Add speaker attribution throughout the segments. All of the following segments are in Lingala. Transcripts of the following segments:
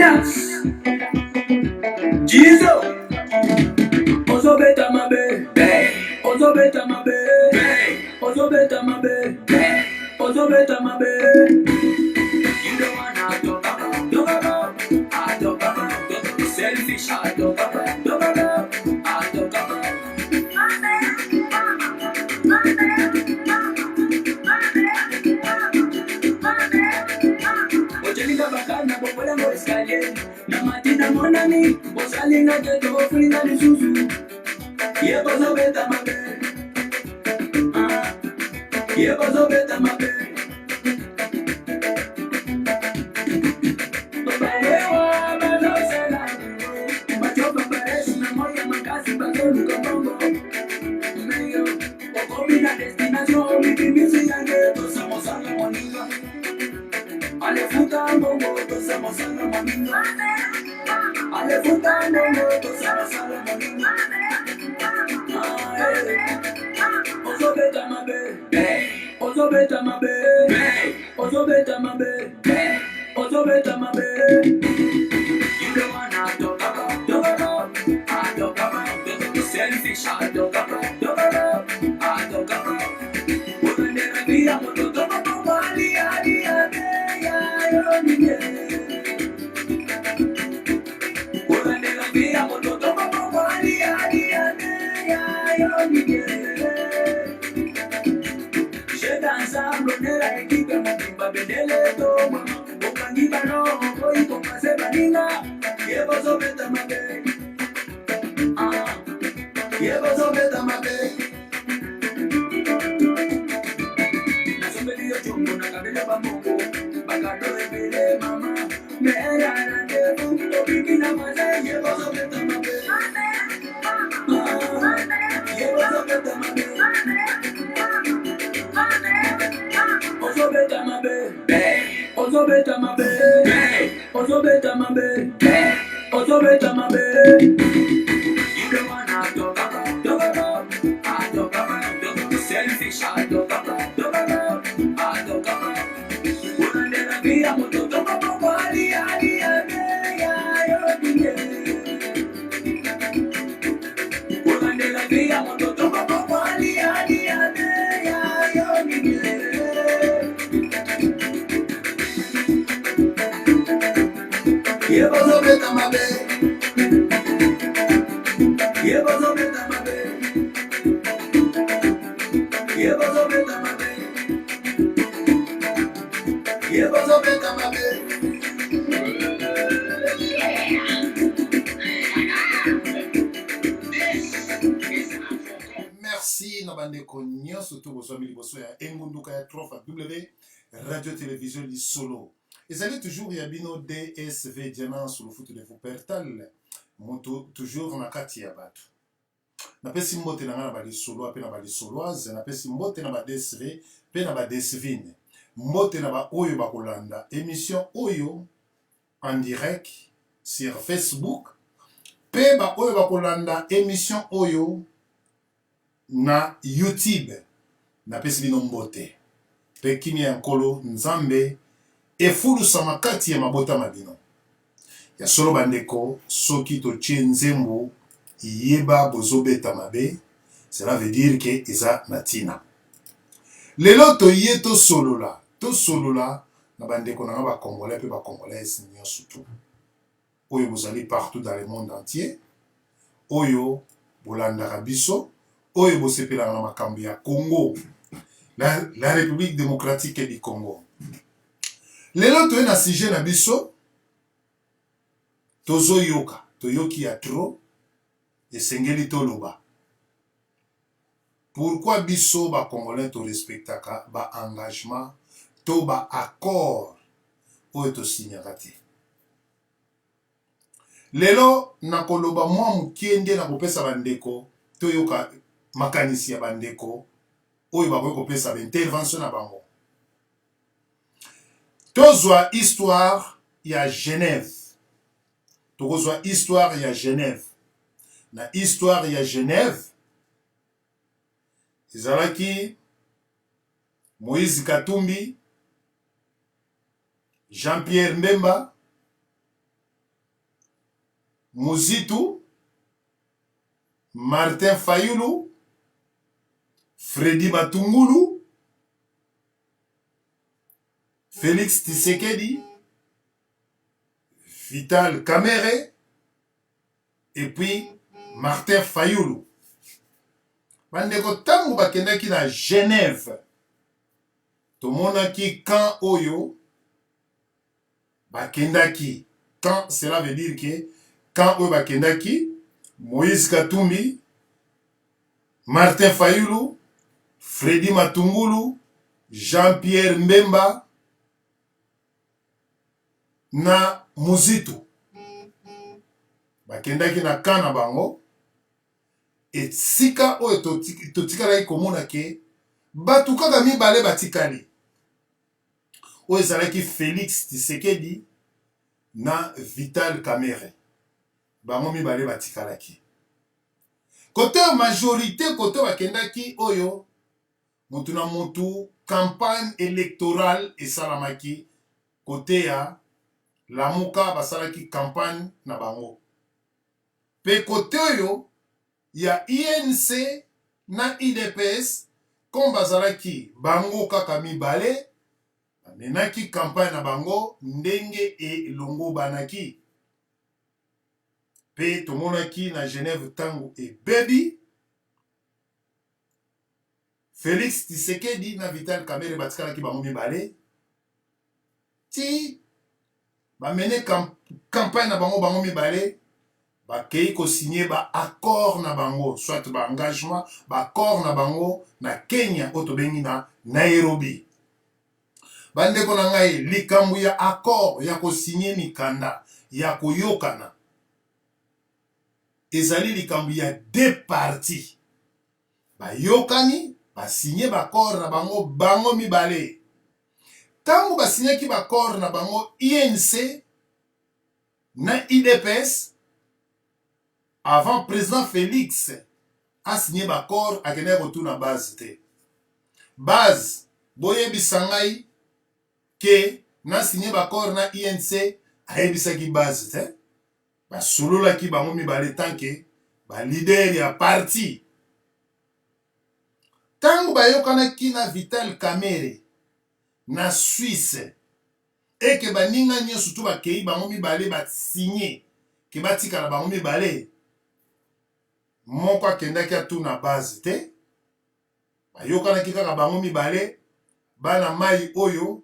Speaker 1: Genius. Jizo. Ozo beta mabe. Ozo beta mabe. Ozo beta mabe. Ozo beta mabe. You don't wanna talk about. I talk about. Selfish. I talk about. I talk about. Ojelinga bakana bokola mo escalier. Na matina monami. Bosalinga keto fulinga lisusu. Ye bozo beta mabe. Ye bozo beta mabe. Ozo beta mabe. Ozo beta mabe. Ozo beta mabe. You don't wanna talk about. I talk about. Selfish. I talk about. I talk about. When they be a moto to bali ali ade ya yo niye. When they be a moto to bali ali ade ya yo niye. Je danse blonera equipe mtimba bedele to mama. Okangi bano boy ko kase baninga. Ye bozo beta mabe. Ye bozo beta mabe. Ozo beta mabe. Ozo beta mabe. Ozo beta mabe. Ozo beta mabe. You don't wanna talk about. I talk about. Selfish. I talk about. I talk about. When they be a moto to bali ali ade ya yo niye. When they be a moto to bali ali ade ya yo niye. Ye bozo beta mabe. Ye bozo beta mabe. Ye bozo beta mabe. Ye bozo beta mabe.
Speaker 2: Merci Nabandeko nyonso to bozwami liboso ya engunduka ya trofa W Radio Télévision li solo. Ezali toujours ya bino DSV Diana sur le foot de Wuppertal. Moto toujours na kati ya bato. Napesi mbote na nga na bali solo pe na bali soloise, napesi mbote na ba DSV pe na ba DSVine. Mbote na ba oyo bakolanda émission oyo en direct sur Facebook. Pe ba oyo bakolanda émission oyo na YouTube. Napesi bino mbote. Pe kimia ya nkolo nzambe efulusa makati ya mabota mabino. Ya solo bandeko, soki totie nzembo yeba bozobeta mabe, cela veut dire que eza natina. Lelo toye to solola na bandeko na ba congolais pe ba congolaises nyonso tout. Oyo bozali partout dans le monde entier. Oyo bolandaka biso, oyo bosepelaka na makambo ya Congo. La République démocratique du Congo. Lelo toye na sujet na biso tozo yoka, toyoki ya trop esengeli toloba. Pourquoi biso ba congolais to respectaka ba engagement to ba accord oyo to signaka te. Lelo nakoloba mwa mukiende na kopesa bandeko toyoka makanisi ya bandeko oyo bakoki kopesa ba intervention na bango. Tozwa histoire ya Genève. Tozwa histoire ya Genève. Na histoire ya Genève, ezalaki Moïse Katumbi, Jean-Pierre Mbemba, Muzitu, Martin Fayulu, Freddy Matungulu, Félix Tshisekedi, Vital Kamerhe, et puis Martin Fayulu. Bandeko tango bakendaki na Genève, tomonaki quand oyo bakendaki. Quand cela veut dire que quand oyo bakendaki, Moïse Katumbi, Martin Fayulu, Freddy Matungulu, Jean-Pierre Mbemba na Muzitu bakendaki na kana bango. Et sika oyo totikalaki komona ke batu kaka mibale batikali oyo ezalaki Félix Tshisekedi na Vital Kamerhe. Bango mibale batikalaki. Kote majorité kote bakendaki oyo mutu na mutu campagne électorale esalamaki kote ya Lamuka basalaki campagne na bango. Pe kote oyo ya INC na IDPS comme bazalaki bango kaka mibale bamenaki campagne na bango ndenge elongo banaki. Pe tomonaki na Genève tango ebebi Félix Tshisekedi na Vital Kamerhe batikalaki bango mibale ti bamene campagne na bango mibale bakei kosigner ba accord na bango, soit ba engagement ba accord na bango na Kenya oyo tobengi na Nairobi. Bandeko na ngai likambo ya accord ya kosigner mikanda ya koyokana ezali likambo ya deux parties. Bayokani basigner ba accord na bango mibale. Tango basignaki ba accord na bango INC na IDPS, avant président Félix a signé l'accord à Guinée retour na base te. Base boye bisangai ke na signé l'accord na INC a ebisaki base te. Ba solola ki bango mibale tanke ba leader ya parti. Tango bayokana ki na Vital Kamerhe na Suisse et que baninga nyo surtout ba kei bango mibale ba signé ke batika na bango mibale. Moko akendaki atuna base te bayokanaki kaka bango mibale bana mai oyo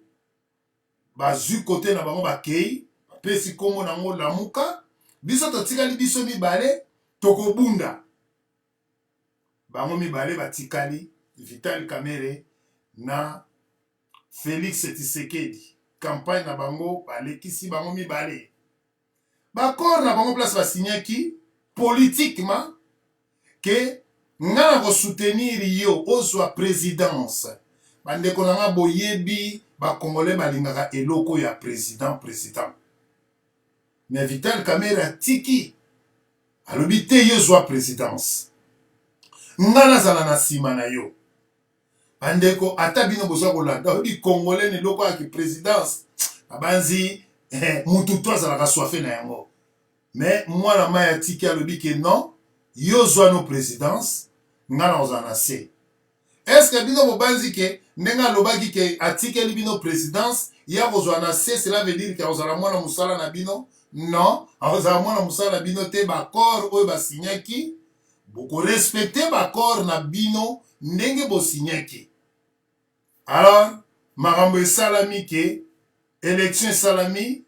Speaker 2: bazwi kote na bango bakei bapesi kombo nango Lamuka biso totikali biso mibale tokobunda. Bango mibale batikali Vital Kamerhe na Félix Tshisekedi. Campagne na bango balekisi bango mibale. Bakor na bango place basignaki politiquement que nga ko soutenir yo ozwa présidence. Bandeko nanga boyebi ba congolais balingaka eloko ya président. Mais Vital Kamerhe tiki alobi te yo zwa présidence. Nga nazala na sima na yo. Bandeko ata bino bozwa kolanda obi congolais ne loko ya présidence. Abanzi mutu to azala ka soifé na yango. Mais moi la maya tiki alobi que non. Yo zwa no présidence ngana ozana se. Est-ce que bino bobanzi ke ndenga lobaki ke atikeli bino présidence ya kozwa na se, cela veut dire que ozala mwana musala na bino? Non, ozala mwana musala na bino te. Ba accord oyo basignaki boko respecter ba accord na bino ndenge bosignaki. Alors makambo esalami ke élection esalami,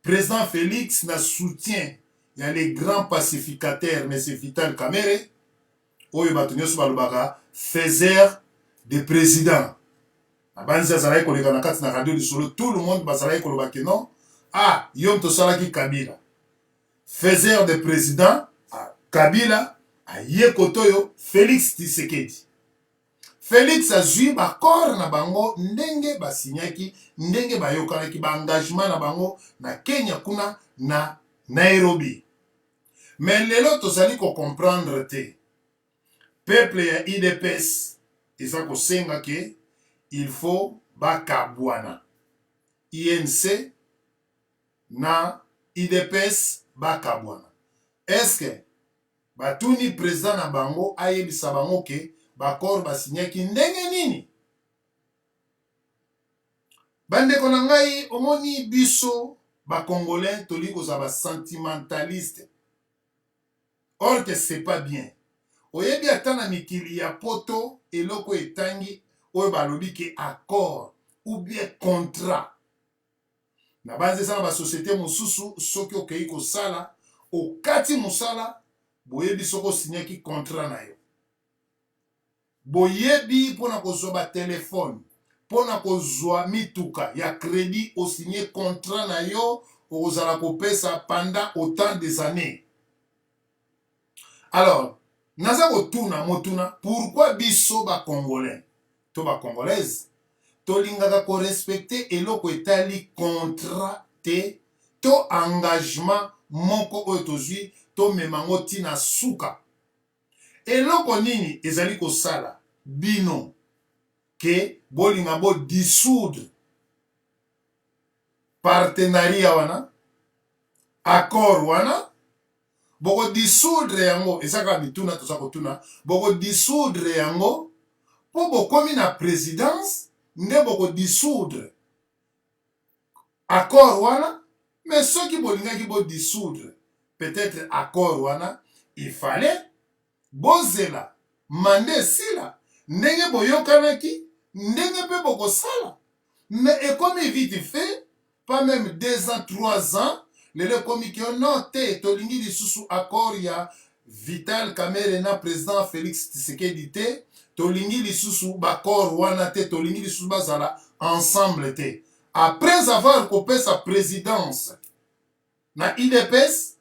Speaker 2: président Félix na soutien. Il y a les grands pacificateurs, M. Vital Kamerhe, oyo bato nyonso balobaka faiseur de président. Abanzi azalaki koleka na kati na radio lisolo, tout le monde bazalaki kolobaki non. Ah, yom tosalaki Kabila. Faiseur de président, Kabila, aye kotoyo Félix Tshisekedi. Félix azwi bakor na bango ndenge basignaki, ndenge bayokanaki ba engagement na bango na Kenya kuna na Nairobi. Mais lelo tozali ko comprendre te. Peuple ya IDPS eza kosenga ke il faut bakabwana. INC na IDPS bakabwana. Est-ce que batuni président na bango ayebisa bango ke bakor basinyaki ndenge nini? Bandeko na ngai omoni biso bakongolais toli kozala sentimentaliste. Or que c'est pas bien. Oyebi ata na mikili ya poto eloko etangi oyo balobi ke accord ou bien contrat. Na banze sana ba société mosusu soki okei kosala okati mosala boyebi soko signaki contrat na yo. Boyebi pona kozwa ba telefone, pona kozwa mituka ya crédit o signé contrat na yo ozala kopesa pendant autant des années. Alors, naza kotuna motuna, pourquoi biso ba congolais to ba congolaise to lingaka ko respecter eloko etali contrat te to engagement moko oyo tozwi to memango tina suka. Eloko nini ezali kosala bino ke bolinga bo dissoudre partenariat wana, accord wana, boko dissoudre yango, ezaka mituna toza kotuna, boko dissoudre yango, po bokomi na présidence, nde boko dissoudre accord wana, mais soki bolingaki bo dissoudre, peut-être accord wana, il fallait bozela, mande sila, ndenge boyokanaki, ndenge pe boko sala. Mais et comme vite fait, pas même 2 ans, 3 ans, les commis non te tolingi lisusu accord ya Vital Kamerhe na président Félix Tshisekedi te, tolingi lisusu bakor wana te, tolingi lisusu bazala ensemble te. Après avoir coupé sa présidence na IDPS,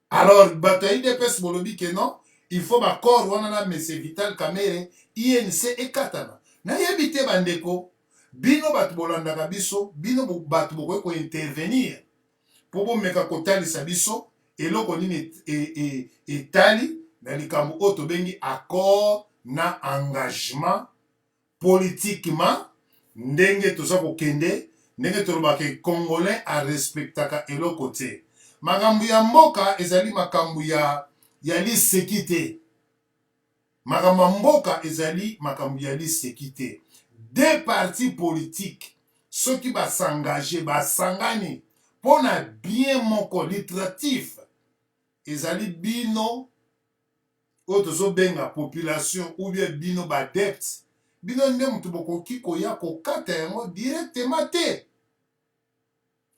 Speaker 2: alors bato IDPS bolobi ke non, il faut bakor wana na monsieur Vital Kamerhe INC ekatana. Na yebite bandeko, bino bato bolandaka biso, bino bato bokoki ko intervenir po bomeka kotalisa biso eloko nini etali na likambo oyo tobengi accord na engagement politiquement, ndenge toza kokende, ndenge tolobaka congolais a respectaka eloko te. Makambo ya mboka ezali makambo ya liseki te. Makambo ya mboka ezali makambo ya liseki te. Deux partis politiques soki basangage basangani pona bien moko littératif ezali bino oyo tozobenga population ou bien bino badepte, bino nde mutu bokoki koya kokata yango directement te.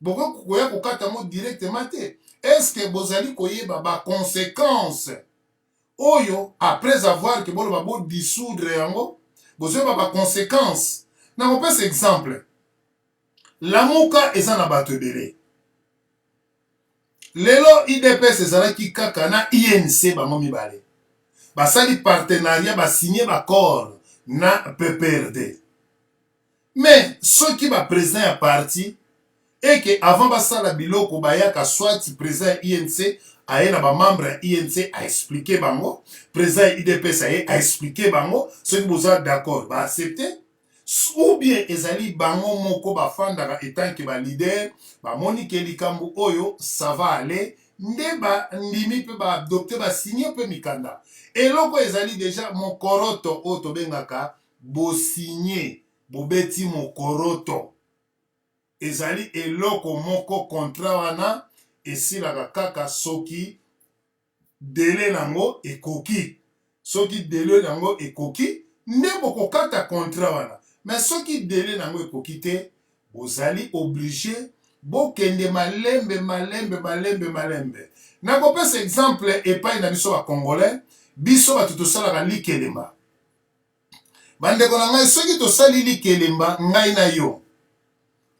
Speaker 2: Bokoki koya kokata yango directement te. Est-ce que bozali koyeba ba conséquences oyo après avoir que bolo babo dissoudre yango, bozoyeba ba conséquences. Na kopesa exemple, lamuka eza na bato ebele. Lelo IDPS ezalaki kaka na INC bango mibale. Basali partenariat basigné bakor na PPRD. Mais soki ba président ya parti et que avant basala biloko bayaka soit président INC aye na ba membre INC a expliqué bango, président IDPS aye a expliqué bango, ceux qui boza d'accord ba accepter. Ou bien ezali bango moko bafandaka etant que ba leader ba moni ke likambo oyo ça va aller nde ba ndimi pe ba adopter ba signer pe mikanda. Eloko ezali déjà mokoroto oyo tobengaka bo signer bo beti mokoroto. Ezali eloko moko contrat wana esilaka kaka soki délai nango ekoki. Soki délai nango ekoki nde bokokata contrat wana. Mais soki délai nango ekoki te, bozali obligé bokende malembe. Nakopesa exemple epai na biso ba congolais, biso bato tosalaka likelemba. Bandeko na ngai soki tosali likelemba ngai na yo,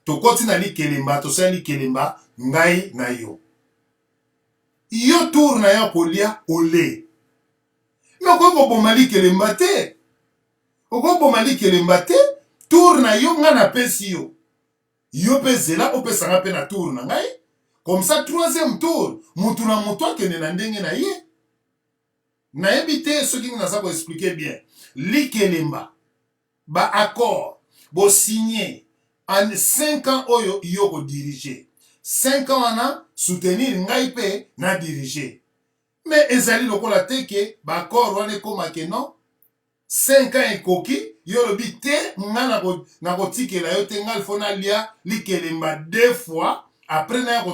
Speaker 2: tokoti na likelemba, tosali likelemba ngai na yo. Yo tour na yo kolia ole. Mais okoko boma likelemba te. Okoboma likelemba te, tour na yo nga na pesi yo. Yo pe zela opesanga pe na tour na ngai. Comme ça, troisième tour, mutu na mutu akende na ndenge na ye. Na yebite soki naza ko expliquer bien. Likelemba, ba accord, bo signé en 5 ans oyo yo ko diriger. 5 ans wana soutenir ngai pe na diriger. Mais ezali lokola te ke ba accord wana ekomake non 5 ans ekoki yo lobi te nga na kotikela yo te nga fona lia likelemba 2 fois après na ya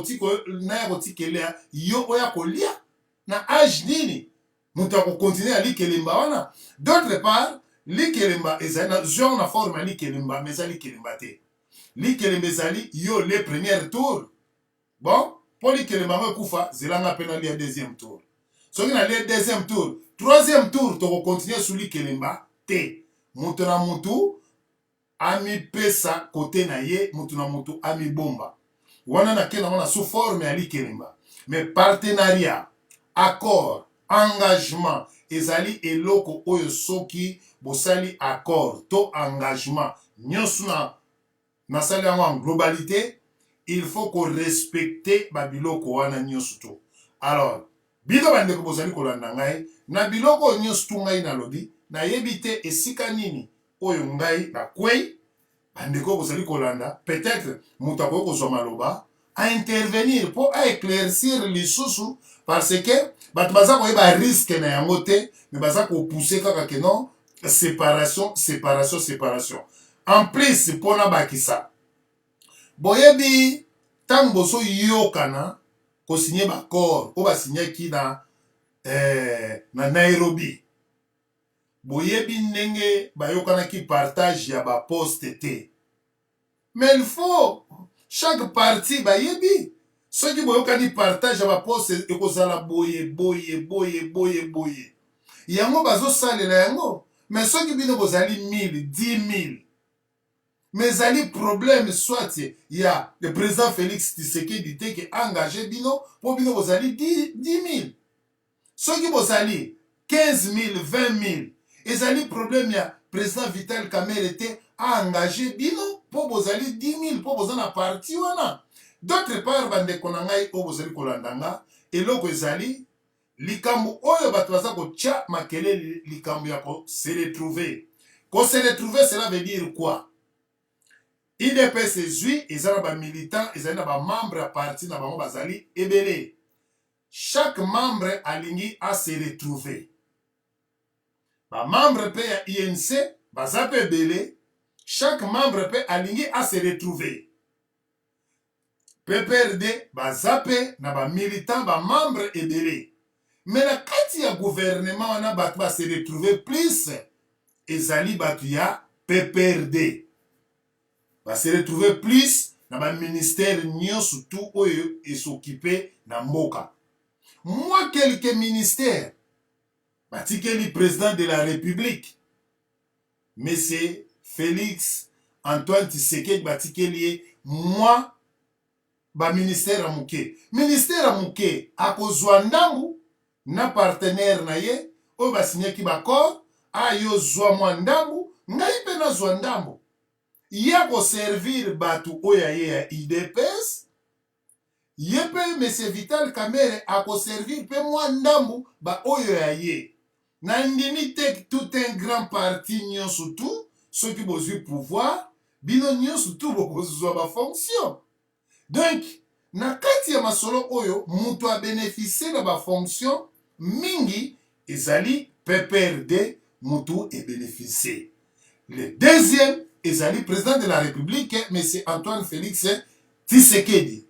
Speaker 2: kotikela yo oya kolia na âge nini mutu akokontinue likelemba wana. D'autre part likelemba ezali na genre na forme ya likelemba mais ezali likelemba te. Likelemba ezali yo le premier tour. Bon, pour likelemba ngo ekufa zelanga pe na lia deuxième tour. Soki na lia deuxième tour, troisième tour to continuer sur likelemba te. Mutu na mutu ami pesa kote na ye, mutu na mutu ami bomba. Wana na kena wana sous forme ya likelemba. Mais partenariat, accord, engagement ezali eloko oyo soki bosali accord to engagement nyonso na sali yango en globalité, il faut qu'on respecte babiloko wana nyonso to. Alors bino bandeko bozali kolanda ngai na biloko nyonso tu ngai nalobi nayebi te esika nini oyo ngai nakwei bandeko bozali kolanda, peut-être mutu akoki kozwa maloba à intervenir pour éclaircir lisusu parce que bato baza koyeba risque na yango te mais baza kopousser kaka ke non séparation. En plus mpona bakisa boyebi ntango boso yokana kosigner baccord oyo basignaki na Nairobi, boyebi ndenge bayokanaki partage ya baposte te. Mais il faut chaque parti bayebi soki boyokani partage ya baposte ekozala boye yango bazosalela yango. Mais soki bino bozali 1000 10 000 mais zali problème soit ya le président Félix Tshisekedi te ke engagé bino po bino bozali 10 000. Soki bozali 15 000 20 000 ezali problème ya président Vital Kamerhe te engagé bino po bozali 10 000 po bozana parti wana. D'autre part bandeko na ngai oyo bozali kolandanga eloko ezali likambo oyo bato baza kotia makelele likambo ya se retrouver. Ko se retrouver cela veut dire quoi? IDPS ezwi eza na ba militant ezali na ba membre ya parti na bango bazali ebele. Chaque membre alingi a se retrouver. Ba membre pe ya INC baza pe ebele. Chaque membre pe alingi a se retrouver. PPRD baza pe na ba militant ba membre ebele. Mais na kati ya gouvernement wana bato ba se retrouver plus ezali bato ya PPRD. Va se retrouver plus dans le ministère nyonso tout oyo et s'occuper na mboka. Moi quelques ministères batikeli président de la République Monsieur Félix Antoine Tshisekedi batikeli moi ba ministère amuke. Ministère amuke akozwa ndambu na partenaire na ye oyo basinyaki baccord ayo zwa mwa ndambu ngai pe na zwa ndambu. Ya ko servir batu oya ye ya IDPS, ye pe M. Vital Kamerhe a ko servir pe mwa ndambu ba oyo ya ye. Na ndimi tek tout un grand parti nyonso tout, ceux qui bozui pouvoir, bino nyonso tout bokozwa ba fonction. Donc, na kati ya masolo oyo, mutu a bénéficié de ba fonction, mingi, ezali PPRD, mutu e bénéficié. Le deuxième, ezali président de la République, M. Antoine Félix Tshisekedi.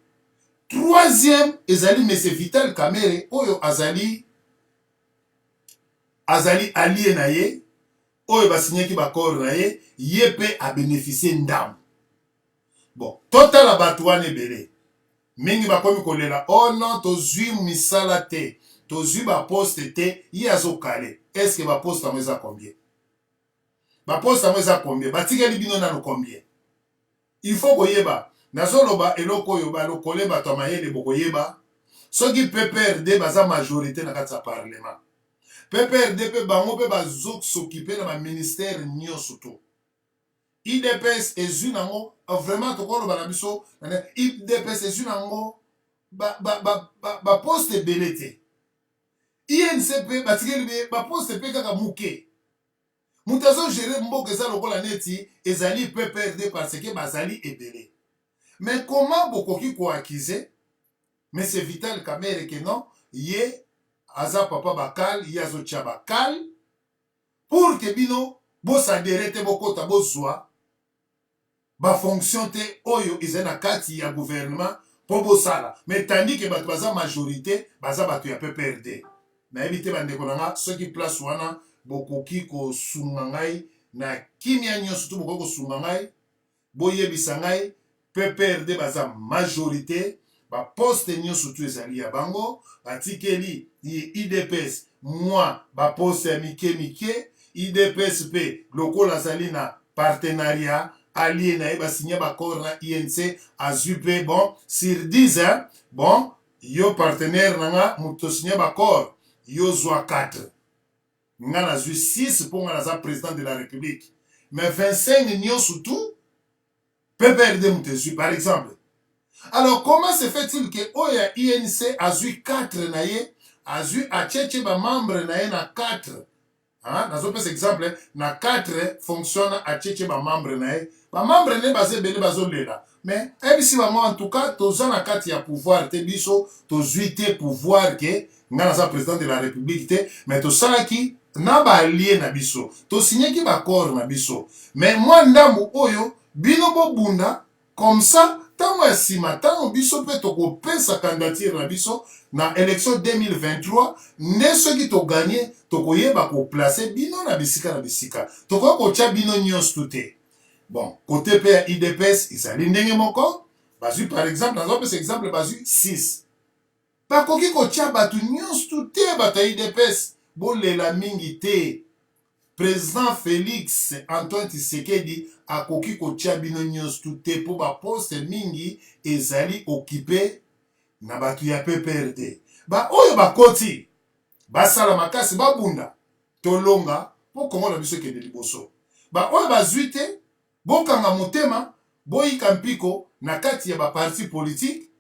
Speaker 2: Troisième, ezali M. Vital Kamerhe, oyo azali allié na ye, oyo basignaki bakor na ye, ye pe a bénéficié ndam. Bon, total bato wana ebele. Mingi bakomi kolela, oh non, tozwi misala te, tozwi ba poste te, ye azokale. Est-ce que ba poste yango eza combien? Ba poste yango eza combien? Batikeli bino nano combien? Il faut koyeba. Nazoloba eloko oyo balokole bato ya mayele bokoyeba. Soki PPRD baza majorité na kati ya parlement. PPRD pe bango pe bazoksokipe na ba ministère nyonso to. IDPS ezwi nango vraiment tokoloba na biso IDPS ezwi nango ba poste ebele te. INC pe batikeli ba poste pe kaka muke. Mutu azogere mboka eza lokola neti ezali PPRD parce que bazali ebele. Mais comment bokoki ko accuser mais c'est Vital Kamerhe que non ye aza papa bakal ye azotia bakal pour que bino bosadere te bokota bozwa bafonction te oyo eza na kati ya gouvernement po bosala mais tandis que bato baza majorité baza bato ya PPRD nayebi te bandeko na nga soki place wana bokoki kosunga ngai na kimia nyonso to bokoki kosunga ngai boyebisa ngai PPRD baza majorité baposte nyonso tu ezali ya bango batikeli IDPS mwa baposte ya mike IDPS mpe lokola azali na partenariat allié na ye basigné baccord na INC azwi mpe bon sur 10 hein? Bon yo partenaire na nga moto signé baccord yo zwa 4 nga nazwi 6 mpo nga naza président de la république mais 25 nyonso tu PPRD moto ezwi par exemple. Alors, comment se fait-il que Oya INC a eu 4 naye, a eu à tchétché ba membre naye na 4. Hein? Dans un exemple, na 4 fonctionne à tchétché ba membre naye. Ba membre naye basé belé bazo lela. Mais, si en tout cas, toza na 4 ya pouvoir, te biso, to zuité pouvoir que, nga na président de la République te, mais to salaki, na ba allié na biso. To signé ki ba corps na biso. Mais moi ndambu oyo, bino bo bunda, comme ça, tango ya nsima tango biso mpe tokopesa candidature na biso na élection 2023 nde soki toganye tokoyeba koplace bino na bisika tokoki kotia bino nyonso te. Bon kote mpe ya IDPS ezali ndenge moko bazwi par exemple nazopesa exemple bazwi 6 bakoki kotia bato nyonso te bato ya IDPS bolela mingi te. Président Félix Antoine Tshisekedi akoki kotia bino nyonso te po baposte mingi ezali occupé na bato ya PPRD. Ba oyo bakoti basala makasi babunda tolonga po Kongo na biso kende liboso. Ba oyo bazwi te bokanga motema boyika mpiko na kati ya baparti politique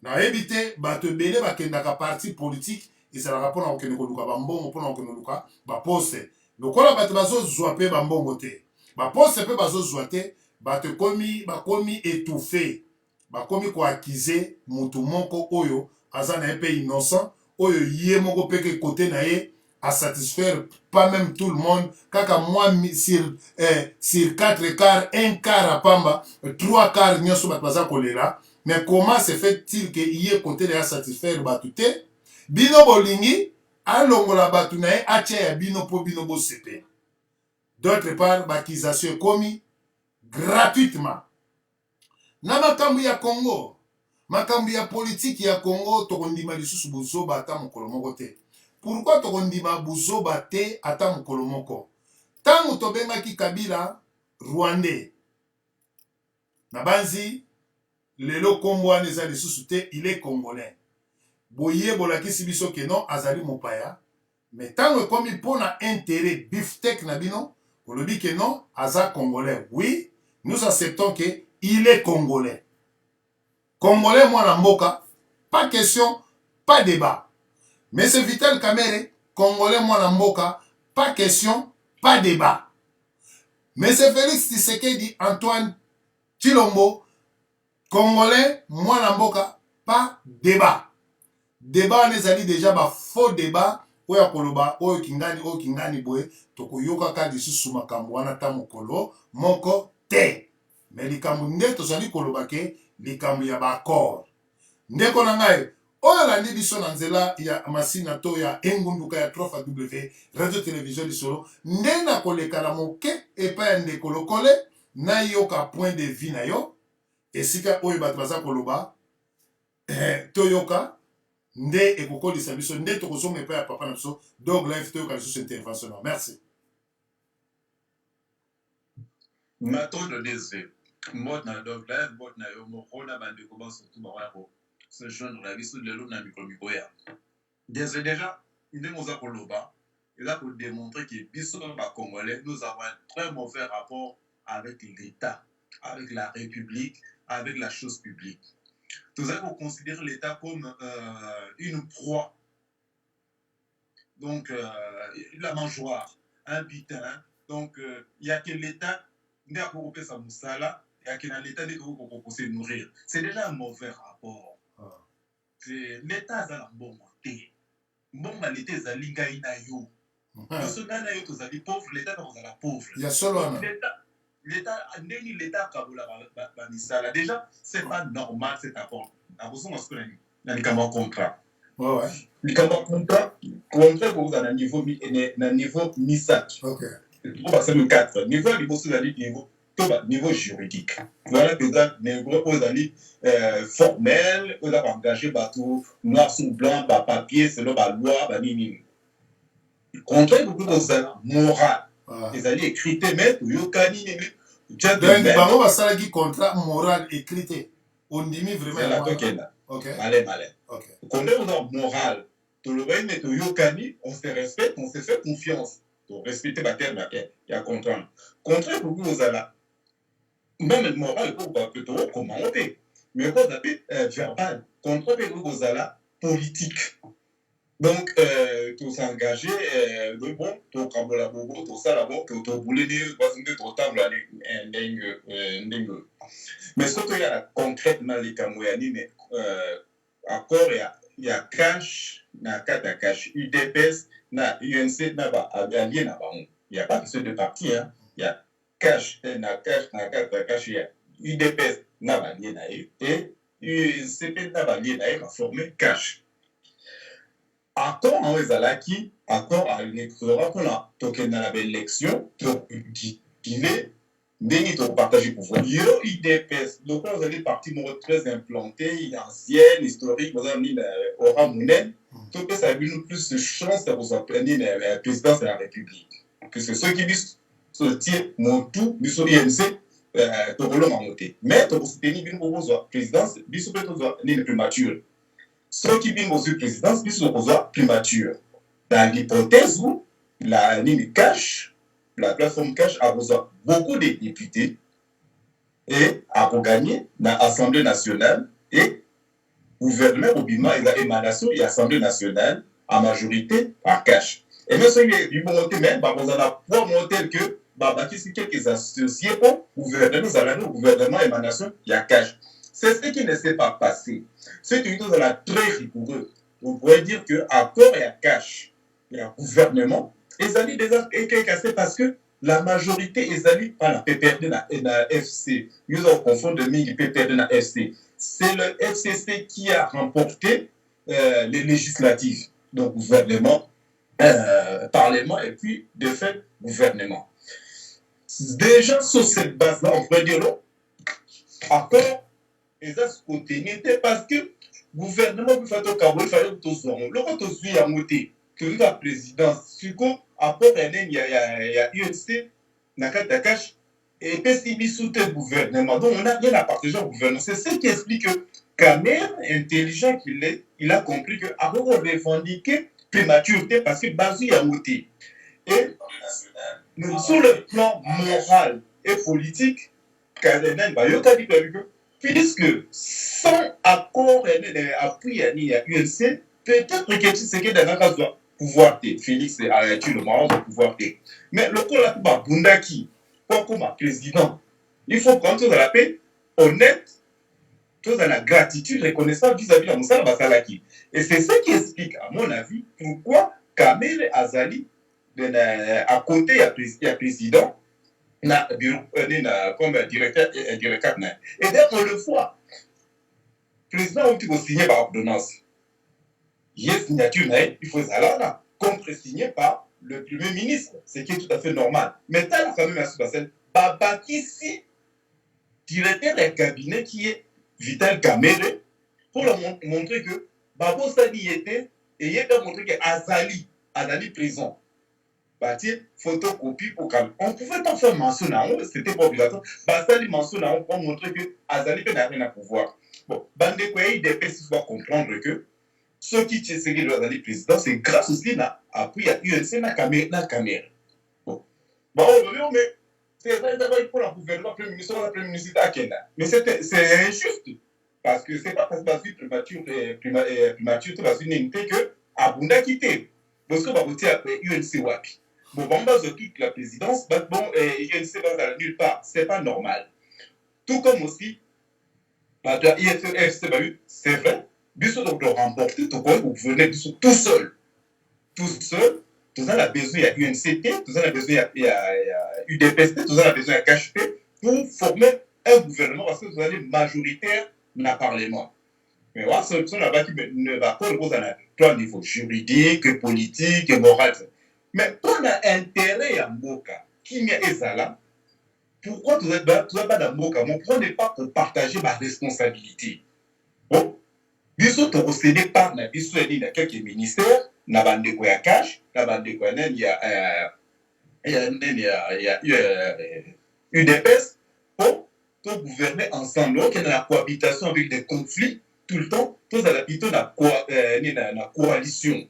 Speaker 2: nayebi te bato ebele bakendaka parti politique ezalaka mpona kokende koluka bambongo mpona kokende koluka baposte. Lokola bato bazozwa pe bambongo te baposte pe bazozwa te bato bakomi étouffé bakomi koakize mutu moko oyo aza na ye pe innocent oyo ye moko peke kote na ye à satisfaire pas même tout le monde kaka moi sur 4 quarts 1 quart à pamba 3 quarts nyonso bato baza kolela. Mais comment se fait-il que ye kote na ya satisfaire bato te bino bolingi alongola bato na ye atia ya bino po bino bosepe. D'autre part bakisation ekomi gratuitement na makambo ya Congo makambo ya politique ya Congo tokondima lisusu buzoba ata mokolo moko te. Pourquoi tokondima buzoba te ata mokolo moko? Tango tobengaki Kabila Rwandais na banzi lelo kombo wana eza lisusu te, il est congolais. Boye bolakisi biso ke non azali mopaya mais tango ekomi mpona intérêt beefsteak na bino olobi ke non aza congolais. Oui, nous acceptons que il est congolais. Congolais mwana mboka, pas question, pas débat. Mais c'est Vital Kamerhe, congolais mwana mboka, pas question, pas débat. Mais c'est Félix Tshisekedi Antoine Tshilombo, congolais mwana mboka, pas débat. Débat nezali déjà ba faux débat oyo koloba oyo kingani boye tokoyoka ka lisusu makambo wana ta mokolo moko te. Mais likambo nde tozali koloba ke likambo ya bakor ndeko na ngai oyo landi biso na nzela ya masina to ya engunduka ya 3W radio télévision lisolo nde na koleka na moke epa ya ndeko lokole na yoka point de vue na yo esika oyo bato baza koloba toyoka nde ekokolisa biso nde tokozonga epa ya papa na biso dog life toyoka lisusu intervention. Merci.
Speaker 3: Maton de DSV mot na dog life mot na yo mokona bande ko ba surtout ba wako se joindre la biso de l'eau na micro ya déjà il est moza koloba il a pour démontrer que biso ba congolais nous avons un très mauvais rapport avec l'État, avec la République, avec la chose publique. Nous allons considérer l'État comme une proie. Donc, la mangeoire, un butin. Donc, il y a que l'État, il y a pour sa moussala, qui dans l'état de pour se nourrir. C'est déjà un mauvais rapport. L'État a un bon côté. Bon, l'État est linga inayo. Le Soudan est aux pauvres, l'État est la pauvre.
Speaker 2: Il y a seulement
Speaker 3: l'État Kaboula Banisala. Déjà, c'est pas normal cet apport. À vous on se dans le contrat.
Speaker 2: Ouais.
Speaker 3: Le contrat vous avez un niveau MISAC.
Speaker 2: Ok.
Speaker 3: C'est le 4. Niveau niveau juridique. Voilà que ça, vous allez formel, vous avez engagé bateau, noir sur blanc, papier, selon la loi, nini. Contraire beaucoup de moral. Ils allaient écrire, mais yokani,
Speaker 2: donc, bango basala qui contrat moral écrit. On dit vraiment.
Speaker 3: C'est la token.
Speaker 2: Ok.
Speaker 3: Malin.
Speaker 2: Ok.
Speaker 3: Contraire aux moral. Tout le monde est yokani, on se respecte, on se fait confiance. Pour respecter la terre, il y a contrat. Contraire beaucoup aux ala. Même le moral, il faut plutôt commenter. Mais vous avez verbal. Contraire beaucoup aux ala politique. Donc, tu s'engager, bon, tu cambola bobo, tu ça là-bas, tu voulais dire, tu table mais ce qu'il y a concrètement les Camerounais, mais accord, il y a cash, na kata cash, UDPS, na UNC, na ba allié na ba. Il n'y a pas que de parti, hein. Il y a cash, na kata cash, il y a UDPS, na ba allié na et UNCP, na ba allié na formé cash. Accord en Ezalaki, accord à l'électorat qu'on a token dans l'élection, il est déni de partager pouvoir. Yo, IDPS, donc vous avez parti très implanté, ancienne, historique, vous avez mis Aura Mounen, tout ça a eu plus de chance de vous appeler la présidence de la République. Puisque ceux qui disent sortir mon tout, ils sont INC, Togolo m'a monté. Mais vous avez une présidence, ils sont peut-être une primature. Ceux qui viennent aux présidences, ils sont primature. Dans l'hypothèse où la ligne cash, la plateforme cash a besoin beaucoup de députés et a gagné dans l'Assemblée nationale et gouvernement au Bima et l'émanation et l'Assemblée nationale en majorité par cash. Et même ceux qui vont monter même, vous allez pouvoir monter que qui sont quelques associés pour gouvernement, gouvernement émanation, il y a cash. C'est ce qui ne s'est pas passé. C'est une chose très rigoureuse. Vous pouvez dire qu'à corps et à cash, il y a un gouvernement, ils allaient déjà cassé parce que la majorité, ils allaient par la PPRD dans la FC. Ils ont confondu le PPRD dans la FC. C'est le FCC qui a remporté les législatives. Donc, gouvernement, parlement et puis, de fait, gouvernement. Déjà, sur cette base-là, on pourrait dire, accord, et ça, ce côté n'était parce que le gouvernement qui fait au Cabo, il fallait que tout soit. Le quand on suit à monter, que la présidence, du coup, après, il y a UNC, Nakatakash, et puis il mis sous le gouvernement. Donc, on a bien à partager au gouvernement. C'est ce qui explique que Kamer, intelligent qu'il est, il a compris qu'après, on revendiquait prématurité parce que Bazou a monté. Et sur le plan moral et politique, Kadenan, puisque sans accord et appui à l'UNC, peut-être que c'est que dans le cas pouvoir de Félix a arrêté le moment de pouvoir de. Mais le coup là, Bundaki, comme président, il faut prendre tout à la paix, honnête, tout à la gratitude, reconnaissance vis-à-vis de Moussa Basalaki. Et c'est ce qui explique, à mon avis, pourquoi Kamel Azali, à côté, il y a président, comme directeur. Et dès qu'on le voit, le président a signé par ordonnance. Il y a signature, il faut ça là, contre-signé par le Premier ministre, ce qui est tout à fait normal. Mais t'as quand même un Babaki, si, directeur d'un cabinet qui est Vital Kamere, pour leur montrer que Babo Sadi était, et il a montré que Azali prison. Photocopie pour calme. On ne pouvait pas faire mention à eux, c'était pas obligatoire. Bastali mention à eux pour montrer que Azali n'a rien à pouvoir. Bon, Bandé Kouaï, des personnes doivent comprendre que ceux qui tient le Azali président, c'est grâce aussi à appui à UNC na caméra. Bon, mais c'est vrai pour le gouvernement, le Premier ministre à Kenya. Mais c'est injuste. Parce que c'est pas parce que primature, tout va se n'était que Abunda quitté. Parce que va voter après UNC Wapi. Bon, on va quitter la présidence, bon, UNC va nulle part, c'est pas normal. Tout comme aussi, bah, de la IFC, bah, c'est vrai, Bissot donc de remporter, tout comme vous venez tout seul. Tout seul, tout ça a besoin, il y a UNCT, tout ça a besoin, il y a UDPST, tout ça a besoin, il y a KHP, pour former un gouvernement, parce que vous allez majoritaire dans le Parlement. Mais voilà, ce là-bas qui ne va pas reposer à un niveau juridique, politique, moral. Mais on a intérêt à Mboka, qui n'y a Ezala, pourquoi tu n'as pas d'Amboka? Mon point n'est pas pour partager ma responsabilité. Bon, biso to cédé par na biso il y a quelques ministères, na bande ko ya cash, na bande ko il y a UDPS pour gouverner ensemble. Donc il y a la cohabitation avec des conflits tout le temps, tous à la plutôt la coalition.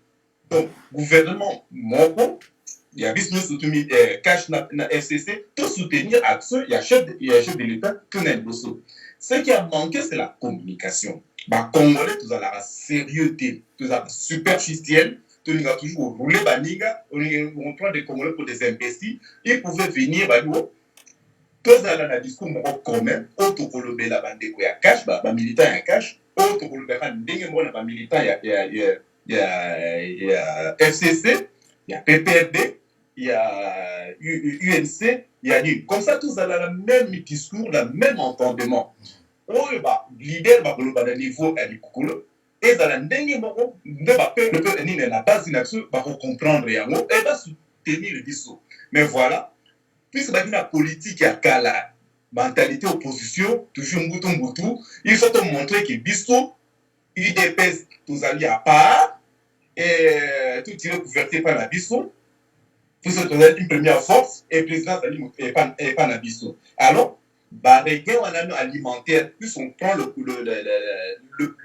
Speaker 3: Donc gouvernement moko, il y a business soutenir cash na FCC, tout soutenir action, il y a chef de l'État tout n'a pas. Ce qui a manqué c'est la communication. Bah, Congolais, tout ça la sérieuxité, tout ça superficielle, tout le monde toujours roulé baniga, on prend des Congolais pour des imbéciles, ils pouvaient venir, bah, nous, tout ça là, discours quand même, autre Congolais, la bande de quoi, cash, bah, militant, il y a cash, autre Congolais, bah, militant, il y a FCC, il y a PPRD, il y a UNC, il y a NUN. Comme ça, tout ça là, le même discours, le même entendement. Oyo ba leader ba koloba na niveau ya likolo ezala ndenge moko nde ba peuple nini na base na biso ba comprendre yango et ba soutenir biso. Mais voilà, puisque ba na politique ya kala, mentalité opposition, toujours mbutu, il faut te montrer que biso UDPS tous alliés à part et tout tiré couverté par la biso. Puisque tu as une première force et le président est pas na biso. Alors bah, alimentaire, plus on prend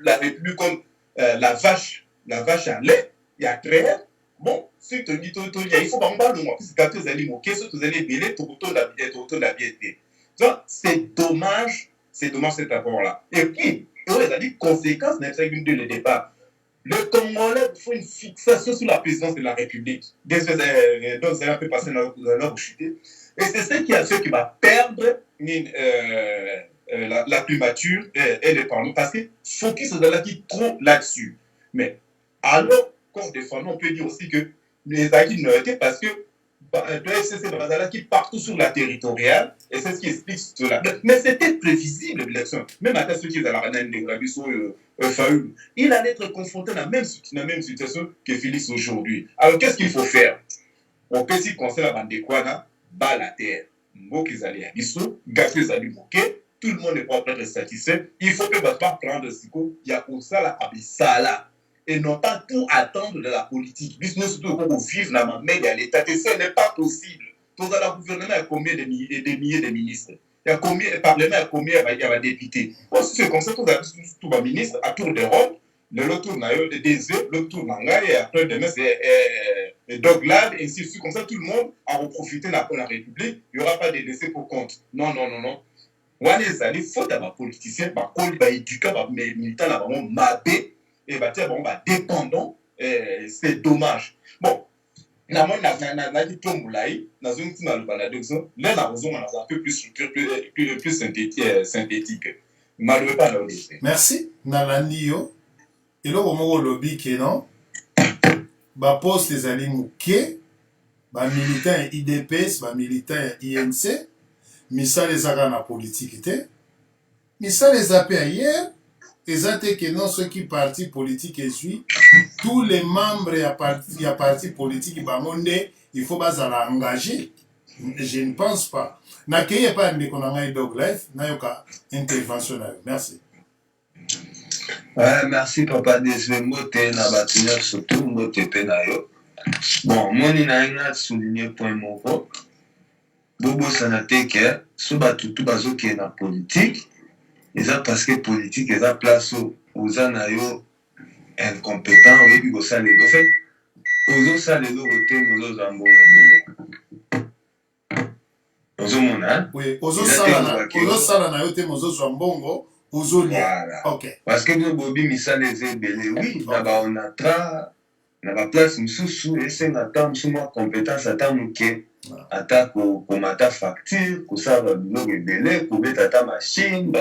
Speaker 3: la République comme la vache à lait, il y a très bon, si tu dis il faut pas parler de moi, puisque quand tu allez moquer, si tu allez belé, tu retournes la vérité. Donc, c'est dommage cet apport-là. Et puis, on a dit conséquence n'est une de le départ. Le Congolais faut une fixation sur la présidence de la République. Donc, ça peut passer dans leur chuter. Et c'est ce qui a fait qu'il va perdre la primature et le Parlement parce que focus est trop là-dessus. Mais alors, comme défendant, on peut dire aussi que les acquis n'ont été parce que le FCC qui partout sur la territoriale, et c'est ce qui explique cela. Mais c'était prévisible l'élection. Même à ceux qui étaient à la reine de Grabiso, Fayoum, il allait être confronté à la même situation que Félix aujourd'hui. Alors qu'est-ce qu'il faut faire? On peut s'y conseiller la bande de Kouana, bas la terre. Qu'ils allaient à Bissou, gâter les alliés moqués, tout le monde n'est pas prêt à être satisfait. Il faut que pas prendre ce coup, il y a comme ça là, ça là. Et non pas tout attendre de la politique. Business surtout qu'on vive dans ma main à l'État. Et ce n'est pas possible. Tout dans le gouvernement, il y a combien de milliers de ministres? Il y a combien, le Parlement, il y a combien de députés? Si c'est comme ça, tout va ministre à tour de rôle. Le tour n'a eu des œufs, le tour n'a pas, et après demain c'est Doglad, et ainsi de suite. Comme ça, tout le monde a profité de la République. Il n'y aura pas de décès pour compte. Non. Il faut d'avoir politicien, éduquer, militant, mabé, et dépendant, c'est dommage. Bon, là, on a dit tout le monde, dans une petite maladie, là, la raison, on a un peu plus synthétique.
Speaker 2: Merci, Nalandio. Et là, on a lobby qui non, poste les alliés mouqués, militants IDPS, militants INC, mais ça les a dans la politique, mais ça les a payés hier, et ça que non, ceux qui parti politique et suit, tous les membres y a parti politique, il faut pas engager. Je ne pense pas. N'a pas de qu'on a Dog Life, n'a pas intervention. Merci.
Speaker 4: Ouais, merci papa des mots na batina surtout mots penayo. Bon, moi ni na souligner point moko. Bobo sanateke so batutu bazo ki na politique. Eza parce que politique eza place aux anayo incompétent oui bi go sale. En fait, ozo sale do roté ozo zambo ngabele. Ozo mona?
Speaker 2: Oui, ozo sala na yo te mozo zambongo.
Speaker 4: Voilà. Okay. Parce que nous bobi misale ezebele oui, d'abord on a tra na ba place mususu esenga ata musu mwa compétence ata muke ata komata facture kosala biloko ebele kobeta ata machine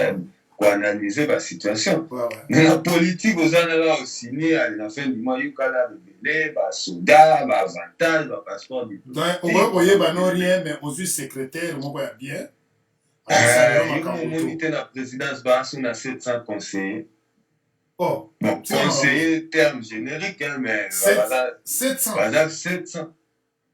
Speaker 4: koanalyse basituation mais na politique ozanala osini ali na fin du mois yokala ebele basoda baavantage bapasseport
Speaker 2: okoyeba no rien mais ozwi secrétaire moko ya bien
Speaker 4: omoni te na présidence baso na 700 conseillers.
Speaker 2: Oh,
Speaker 4: bon, conseiller, terme générique, hein, mais
Speaker 2: 700.
Speaker 4: 700.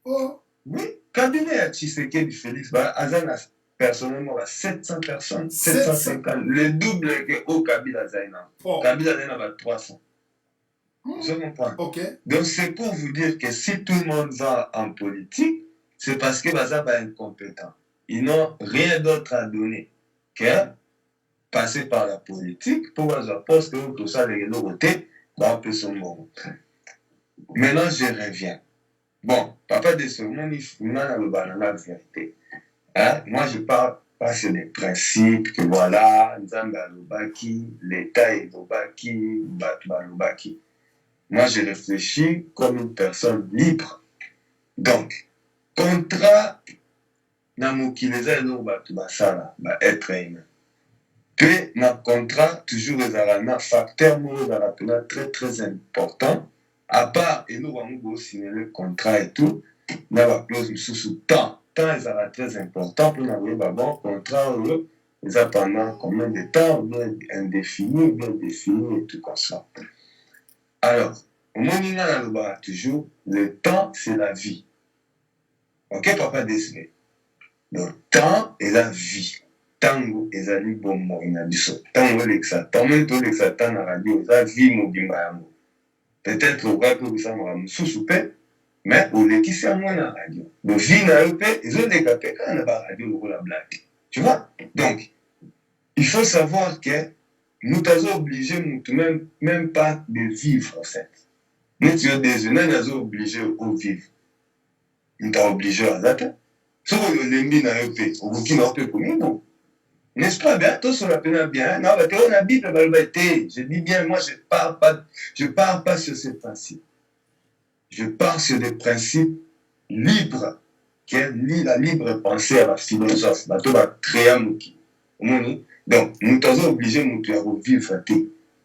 Speaker 2: Oh.
Speaker 4: Oui, cabinet à Tshisekedi Félix, Azana, personnellement, 700 personnes, 750, le double que au Kabila Zaina. Oh. Kabila Zaina va 300. Vous comprenez?
Speaker 2: Ok.
Speaker 4: Donc c'est pour vous dire que si tout le monde va en politique, c'est parce que Baza va incompétent. Ils n'ont rien d'autre à donner que passer par la politique pour avoir poste que tout ça les côté va peu son mot. Maintenant je reviens. Bon, papa de ce moment il faut la vérité. Hein? Moi je parle pas sur les principes que voilà, Nzamba Lobaki, l'État est Lobaki, Batba Lobaki. Moi je réfléchis comme une personne libre. Donc, contrat na mokileza no Batba Sala, être humain. Puis, dans le contrat, toujours les arana, facteur très très important. À part, et nous avons signé le contrat et tout, nous avons la clause sous temps. Temps est très important pour nous avoir un bon contrat. Ils ont pendant combien de temps, bien indéfini, bien défini et tout comme ça. Alors, au moment où toujours, le temps, c'est la vie. Ok, papa décidé. Le temps est la vie. Tango ezali bombo ina biso tango l'exata na radio eza vie mobimba yango peut-être okaki obisa makambo mosusu mpe mais olekisi yango na radio le vie na yo mpe ezoleka mpe kaka na baradio lokola blate tu vois. Donc il faut savoir que nous azo obligé mutu même pas de vivre en fait neti yo déjeuner nazo obligé au vivre mutu obligé azata soki olembi na yo mpe okoki na yo mpe komibo. N'est-ce pas bien? Tout sur la peine bien. Non, mais on a Bible, je dis bien, moi, je pars pas sur ces principes. Je pars sur des principes libres, qui est la libre pensée à la philosophe. Bateau va créer un mouki. Donc, nous sommes obligés de vivre.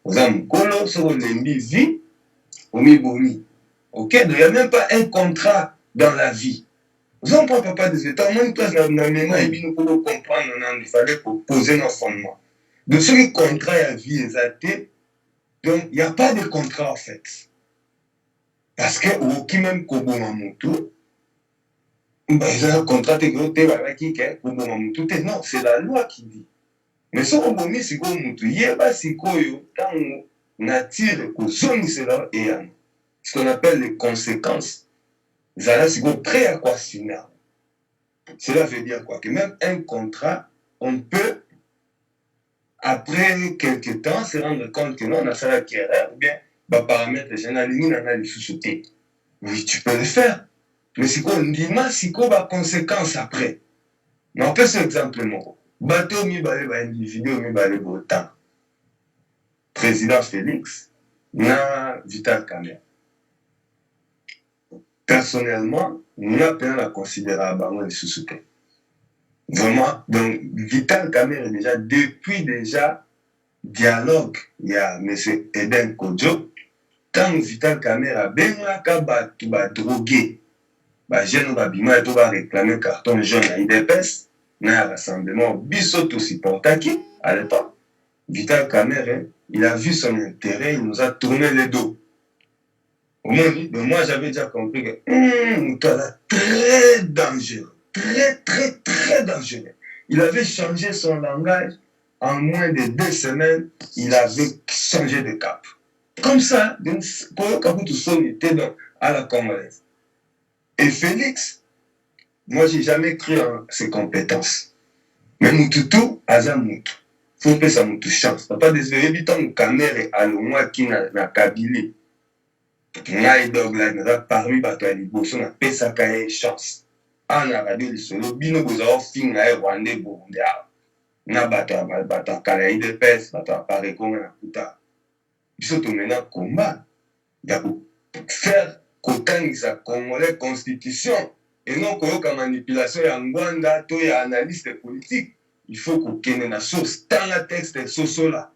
Speaker 4: Nous avons colo, sur l'ennemi vie, bomi. Ok? Donc, il n'y a même pas un contrat dans la vie. Vous en prenez pas des états, moi, place dans la mémoire, et puis nous pouvons comprendre, il fallait poser nos fondements. Donc, ce qui contrat à vie est donc, il n'y a pas de contrat, en fait. Parce que, ou qui même Kobo Mamutu, il y a un contrat qui est Kobo Mamutu, non, c'est la loi qui dit. Mais ce qu'on dit, c'est qu'on Mutu, il y a pas si quand on attire, qu'on zone, c'est là, et ce qu'on appelle les conséquences. C'est prêt à quoi signer. Cela veut dire quoi? Que même un contrat, on peut, après quelques temps, se rendre compte que non, on a fait la querelle, ou bien, paramètres généraux, on a les sous-sautés. Oui, tu peux le faire. Mais c'est quoi? On dit, c'est quoi la conséquence après? Mais on peut cet exemple, mon bateau, mi balé, individu, mi balé, autant. Président Félix, na Vital Kamerhe. Personnellement, nous avons la considérable les sous-soutés. Vraiment, donc, Vital Kamerhe, déjà, depuis déjà, dialogue, il y a M. Eden Kodjo, tant Vital Kamerhe a bien drogué, jeune babima, il va réclamer carton jaune à IDPS, dans un rassemblement, Bissot supportaki, à l'époque, Vital Kamerhe, il a vu son intérêt, il nous a tourné les dos. Donc moi, j'avais déjà compris que toi, très dangereux. Très, très, très dangereux. Il avait changé son langage. En moins de 2 semaines, il avait changé de cap. Comme ça, il était à la Congolaise. Et Félix, moi, j'ai jamais cru en ses compétences. Mais Moutoutou, Azam Moutou. Il faut que ça Moutou chance. Papa désolé, il y a Kamerhe à l'Ouma qui n'a Kabylie. Ngai Douglas naza parmi bato ya liboso na pesaka ye chance ana radio lisolo bino bozala ofinga ye rwanda burundi awa na bato ya kala ya IDPS bato ya parekonga na kuta biso tomena komba ya faire kotangisa congolais constitution et non koyoka manipulation ya ngwanda to ya analyste politique. Il faut kokende na source tanga texte sosola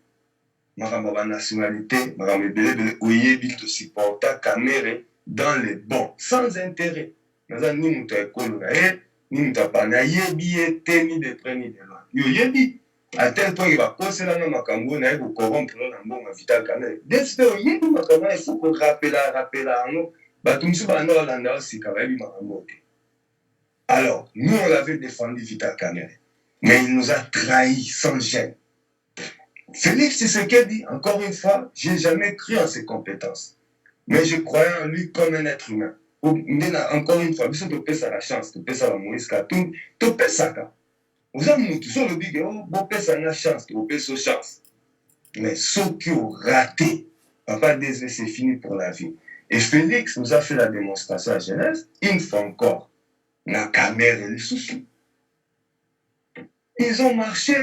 Speaker 4: makambo ba nationalité makambo ebele oyebi to supporta Kamere dans les bons sans intérêt naza ni muto ekolo na ye ni muto apana yebi ete ni de près ni de loin yo yebi à tel point que va concernant makambo na ye ko corrompre na mbongo Vital Kamere despe oyebi makambo il faut ko rappeler ango bato misu banda olanda osika bayebi makambo te. Alors nous on l'avait défendu Vital Kamere mais il nous a trahis sans gêne. Félix Tshisekedi, encore une fois, j'ai jamais cru en ses compétences. Mais je croyais en lui comme un être humain. Encore une fois, tu peux ça la chance, tu peux ça la Moïse Katumbi, tu peux ça. Vous avez toujours le big, oh, tu peux ça la chance, tu peux ça chance. Mais ceux qui ont raté, Papa Désiré, c'est fini pour la vie. Et Félix nous a fait la démonstration à Genève, une fois encore, la caméra et les soucis. Ils ont marché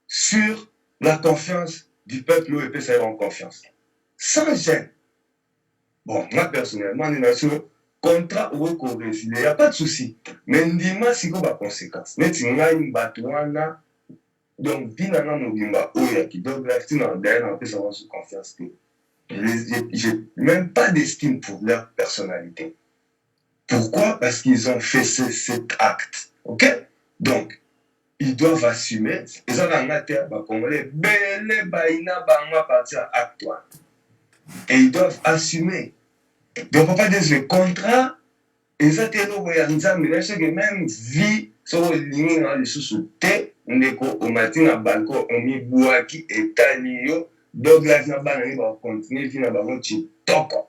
Speaker 4: sur la confiance du peuple, et ça en confiance. Sans gêne. Bon, moi personnellement, on est sur le contrat ou au Brésil, il n'y a pas de souci. Mais dis-moi si vous avez des conséquences. Mais si vous avez une batouana, donc, dis-moi, Mobimba, Oyaki, donc, là, si on peut savoir sous confiance. Je n'ai même pas d'estime pour leur personnalité. Pourquoi? Parce qu'ils ont fait cet acte. Ok? Donc, ils doivent assumer. Ils ont un acteur, Congolais, belle baïna, banga, partir acte 1. Et ils doivent assumer. Donc, papa, des contrats, ils ont été là, même vie, sur les lignes, les sous-soutés, on est au matin, à balcon, on est boaki, et talio, donc là, on va continuer, on va continuer, toko.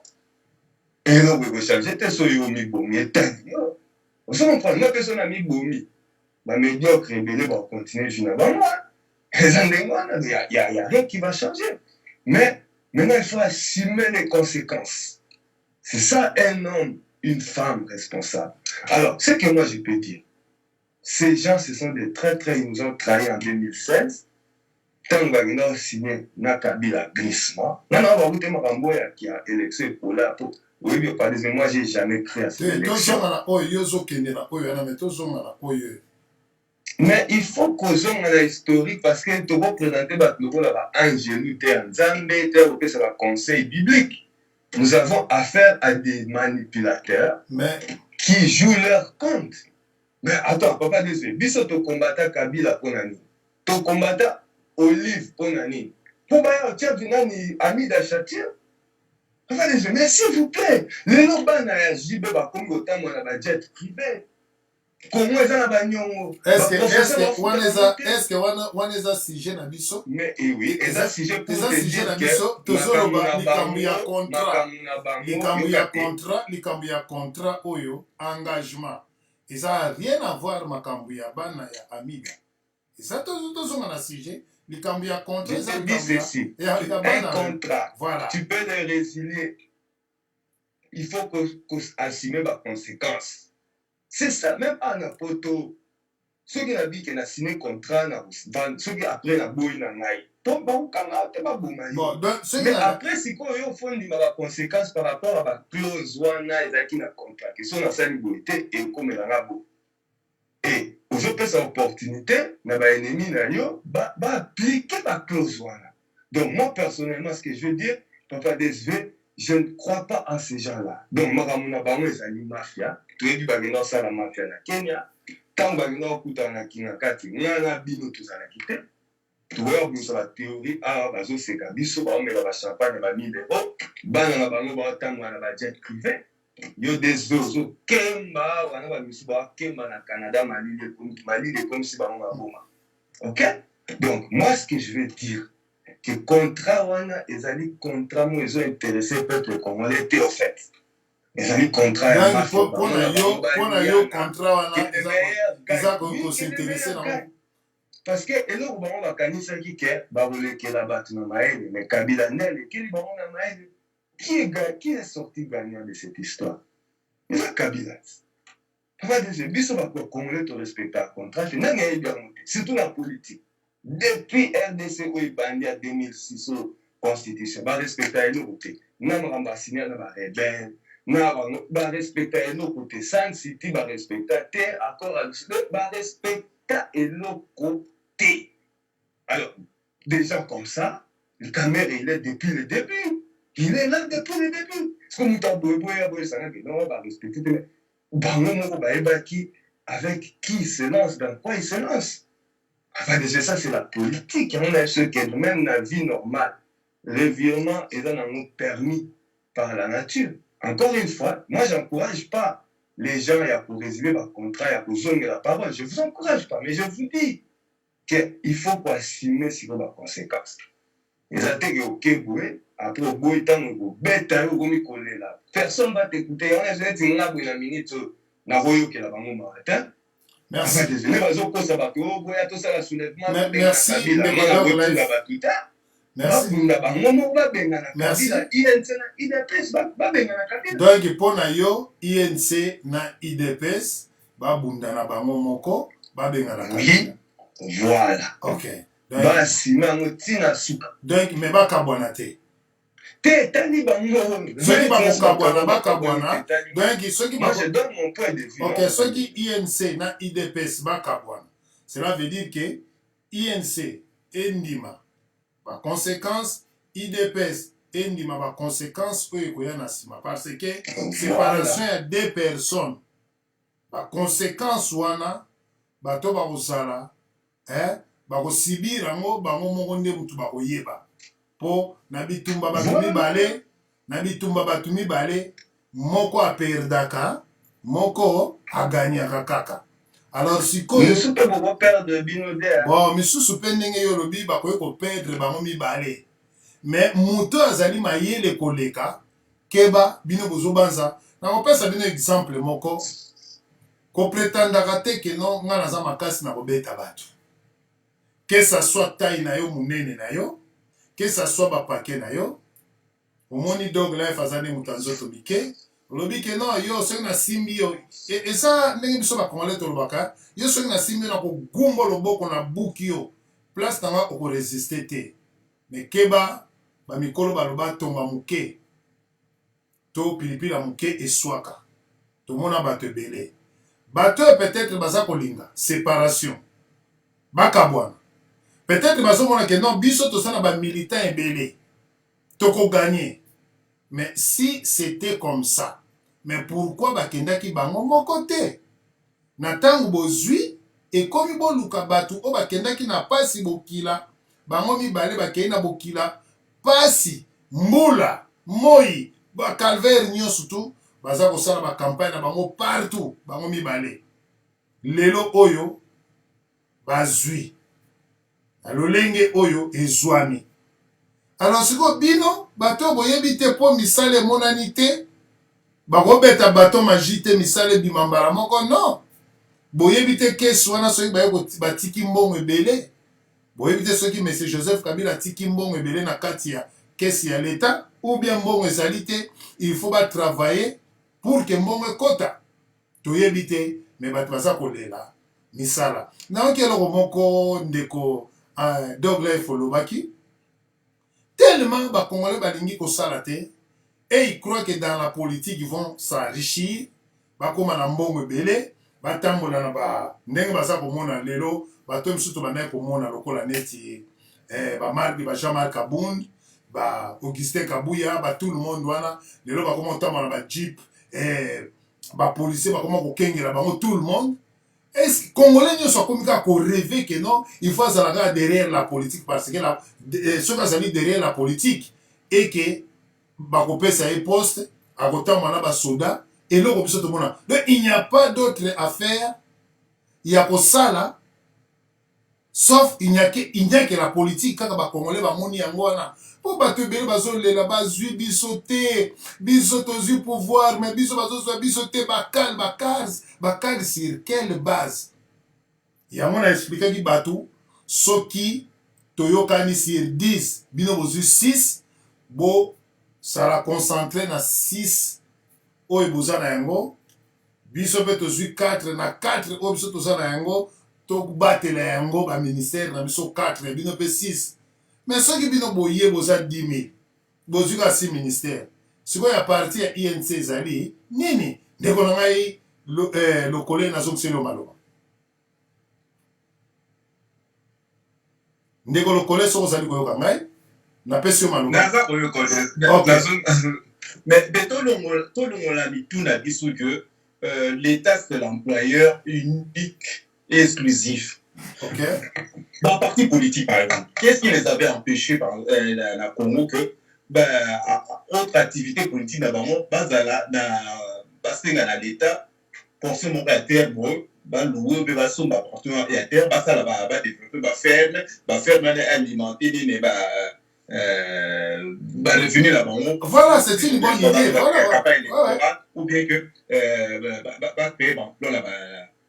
Speaker 4: Et là, on va changer, j'étais sur le mi-bomi, et talio. On se comprend, une personne a mis bomi. Les médiocres rebelles vont continuer jusqu'à moi. Il n'y a rien qui va changer. Mais maintenant, il faut assumer les conséquences. C'est ça un homme, une femme responsable. Alors, ce que moi je peux dire, ces gens, ce sont des traîtres, ils nous ont trahis en 2016. Tant qu'on a signé Nakabila glissement, non, qui a élection pour là. Oui, moi, je n'ai jamais cru à cette élection. Mais il faut qu'on ait la historique parce que tu vas présenter Angélité, Nzambe, c'est le conseil biblique. Nous avons affaire à des manipulateurs qui jouent leur compte. Mais attends, papa, désolé. Biso to combattant Kabila Ponani. To combattant Olive Ponani. Pour bailler au tiers du nani ami d'Achatir. Papa, désolé. Mais s'il vous plaît, les lobans na JB ba Congo Tamou na ba jet privé.
Speaker 2: Est-ce que waneza sujet na biso?
Speaker 4: Mais oui, eza sujet pour
Speaker 2: te dire que tozoloba likambo ya contrat oyo engagement. Eza rien à voir makambo ya bana ya Amiga. Eza tozonga na sujet likambo ya contrat eza
Speaker 4: un contrat. Voilà. Tu peux le résilier. Il faut qu'on assume les conséquences. C'est ça, même à Napoto, ceux qui ont dit qu'ils ont signé un contrat, ceux qui après la bouille na ngai. Mais après, c'est quoi ils font des conséquences par rapport à la clause wana ezaki na contrat. Qui sont dans sa liberté et comme la bo. Et aux autres cette opportunité, na ba ennemi na yo, ba appliquer la clause wana. Donc moi personnellement, ce que je veux dire, Papa DSV, je ne crois pas en ces gens-là. Donc, Maramuna Bango est une mafia. Tu es du bagino ça la mafia na Kenya. Tant bagino kuta na Kinakati, n'yana bino tout ça na quitté. Tu vois bien sur la théorie, ah bazo c'est kabiso ba on met la champagne ba 1000 €. Bana na bango ba tango na ba jet privé. Yo des ozo kemba wana ba misu ba kemba na Canada Mali comme si ba on a boma. OK? Donc, moi ce que je veux dire que contrat wana ezali contrat mo ezo intéressé peuple congolais était au fait. Ezali contrat
Speaker 2: ya il faut pour yo contrat wana eza ko s'intéresser na
Speaker 4: parce que eloko bango bakanisa ki ke babolekela bato na maele mais Kabila nel ekili bango na maele qui est sorti gagnant de cette histoire? Eza Kabila. Papa déjà biso ba congolais to respecter contrat c'est nanga yebi amote surtout la politique. Depuis RDC où il bandit à 2006 constitution, va respecter l'autorité. na marambasinière na barebelle na barespecta eloko te Sun City barespecta te accord barespecta eloko te. Alors des gens comme ça, le Camer il est depuis le début, il est là depuis le début. C'est comme ta boye ça non va respecter mais bango moko baebaki avec qui il se lance, dans quoi il se lance. Enfin déjà ça c'est la politique, on a ce qui est même la vie normale. Le virement est permis par la nature. Encore une fois, moi, je n'encourage pas les gens à résider leur contrat, à zonger la parole. Je ne vous encourage pas, mais je vous dis qu'il faut assumer sur les conséquences. Les attaques au Kéboué, après au bout temps, au bêta, au gomi là. Personne ne va t'écouter. On est dit que on a une minute, na royo qui la bango matin.
Speaker 2: Merci.
Speaker 4: Merci.
Speaker 2: Merci. Merci. Donc, pour yo INC na IDPS, babunda na bango moko, babengana.
Speaker 4: Oui, voilà.
Speaker 2: Ok.
Speaker 4: Donc,
Speaker 2: mais bakabwana te.
Speaker 4: Tani bango.
Speaker 2: Ceux qui bakabwana, donc ceux qui
Speaker 4: moi je donne mon point de vue.
Speaker 2: Ok, ceux qui INC na IDPS bakabwana. Cela veut dire que INC endima. Par conséquence, IDPS endima par conséquence parce que séparation à deux personnes. Par conséquence wana bato bakosala bakosibira ngo bango moko nde mutu bakoyeba po na bitumba batu mibale moko aperdaka moko aganyaka kaka. Alors sikoyo bon misusu pe ndenge yo lobi bakoki koperdre bango mibale mais moto azali mayele koleka keba bino bozobanza nakopesa bino exemple moko kopretandaka te ke no nga naza makasi na kobeta bato que ça soit taille na yo munene na yo que ça soit bapake na yo omoni dog life azali moto nzoto bike lobi ke non yo soki na simbi yo eza ndenge biso bakongole tolobaka yo soki na simbi yo na kogumba loboko na buki yo place nanga okoresiste te me keba bamikolo baloba tonga moke to pilipila moke eswaka tomona bato ebele bato peut-être baza kolinga séparation bakabwana peut-être bazomona ke non biso tosala bamilitant ebele tokoganye. Mais si c'était comme ça, mais pourquoi bakendaki bango moko te? Na tango bozwi et komi boluka batu o bakendaki na pasi bokila bango mibale bakei na bokila pasi mbula moi ba calvaire nyonso tu baza kosala ba campagne na bango partout bango mibale lelo oyo bazwi alolenge oyo ezwami. Alors siko bino bato boyebi te po misale monani te bakobeta bato maji te misale bimambala moko non boyebi te kesi wana soki batiki mbongo ebele boyebi te soki Monsieur Joseph Kabila atiki mbongo ebele na kati ya kesi ya leta ou bien mbongo ezali te il faut batravailler pour que mbongo ekota toyebi te me bato baza kolela misala naoki eloko moko ndeko dog life olobaki tellement les Congolais balingi kosala te et ils croient que dans la politique ils vont s'enrichir bakoma na mbongo ebele batambola na ba ndenge baza komona lelo bato misusu banaye komona lokola neti ba Jean-Marc Abound ba Augustin Kabuya ba tout le monde wana lelo bakoma otambola na ba jeep ba policier bakoma kokengela bango tout le monde. Est-ce que Congolais ne sont comme ça qu'on rêve que non, il faut aller derrière la politique parce que ceux qui sont derrière la politique et que bakopé ça est poste à côté mana ba soda et là comme ça tout le monde. Donc il n'y a pas d'autre affaire. Il y a que ça là. Sauf il n'y a que la politique quand ba Congolais ba moni yango na. Pour battre bele bazo le la base bisoté bisotozi pouvoir mais biso bazo bisoté bakal sur quelle base ya mona expliquer ki batu soki toyokani sur 10 bino bozu 6 bo sala concentrer na 6 oyo boza na yango biso pe tozu 4 na 4 oyo biso toza na yango to batela yango ba ministère na biso 4 bino pe 6. Mais ceux qui bino boye boza 10 000 bozuka si ministère sikoyo ya parti ya INC ezali nini ndeko na ngai lokolo nazongiseli yo maloba ndeko lokolo soko ozali koyoka ngai napesi yo maloba
Speaker 3: naza koyoka mais tolongola mituna biso que l'État c'est l'employeur unique et exclusif.
Speaker 2: Ok.
Speaker 3: Dans le parti politique, par exemple, qu'est-ce qui les avait empêchés par la Congo que autre activité politique d'abord, basala na l'État pour ce moment à terre louer son appartement et à terre basala va développer ferme alimenter les revenir là-bas.
Speaker 2: Voilà, c'est une bonne idée.
Speaker 3: Voilà. Ou bien que payer l'emploi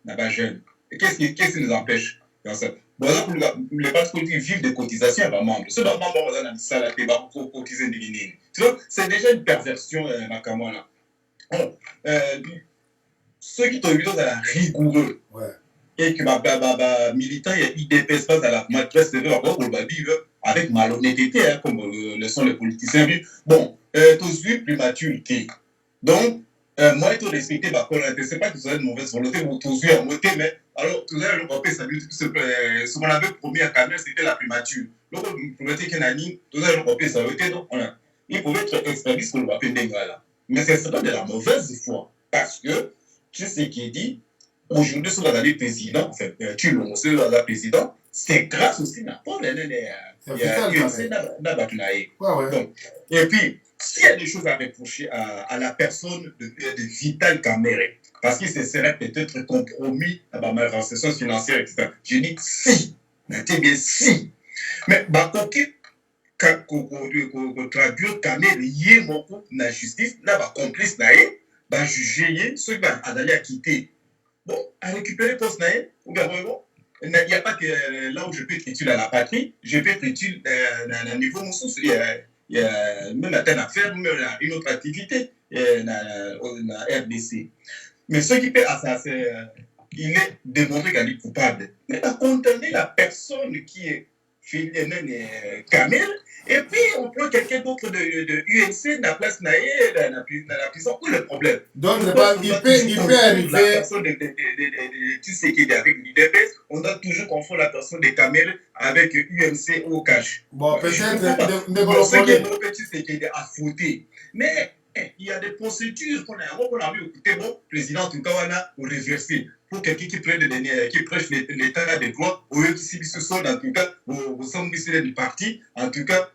Speaker 3: là-bas jeune. Qu'est-ce qui nous empêche dans ça? Bon, les partis politiques vivent des cotisations à leurs membres. Ceux qui membres dans ça, pour cotiser des lignes. C'est déjà une perversion, Makamona. Ceux qui sont dans la rigoureux.
Speaker 2: Ouais.
Speaker 3: Et que militants, il dépasse pas à la maîtresse de avec malhonnêteté, comme le sont les politiciens. Bon, tous vu plus maturité. Donc, moi, il faut respecter ma colère. C'est pas que vous avez une mauvaise volonté, vous tous vu en moitié, mais alors, tout à l'heure, ce qu'on avait promis à Kamel, c'était la primature. Donc, vous pouvez dire qu'il y a une tout à l'heure, ça aurait été, donc, il pouvait être extrémiste pour le papier là. Mais ce n'est pas de la mauvaise foi. Parce que, tu sais ce qu'il dit, aujourd'hui, si vous avez président, enfin, tu le président, c'est grâce aussi à Paul et puis, s'il y a des choses à reprocher à la personne de Vital Kamerhe, parce que ce serait peut-être compromis à ma malversation financière, etc. Je dis si, bien si. Mais, quand traduire Kamerhe, il y a la justice, là, complice, juger ceux qui vont quitter. Bon, à récupérer le poste, ou bien, bon. Il n'y a pas que là où je peux être utile à la patrie, je peux être utile à un niveau sous. Il y a même à telle affaire, même une autre activité dans RDC. Mais ce qui peut assasser, il est démontré qu'il est coupable. Mais à condamner la personne qui est Kamel, et puis on prend quelqu'un d'autre de UNC dans la place dans la prison. Où est le problème?
Speaker 2: Donc, il peut arriver.
Speaker 3: La personne tu sais qu'il est avec l'UDPS, on doit toujours confondre la personne de Kamel avec UNC ou cash.
Speaker 2: Bon, peut-être.
Speaker 3: Ce qui est tu sais qu'il est à fouter. Mais il y a des procédures qu'on a vu écouter. Bon, président, en tout cas, on a reversé. Pour quelqu'un qui prêche l'état des droits, au lieu de se sont, en tout cas, au sein du parti, en tout cas,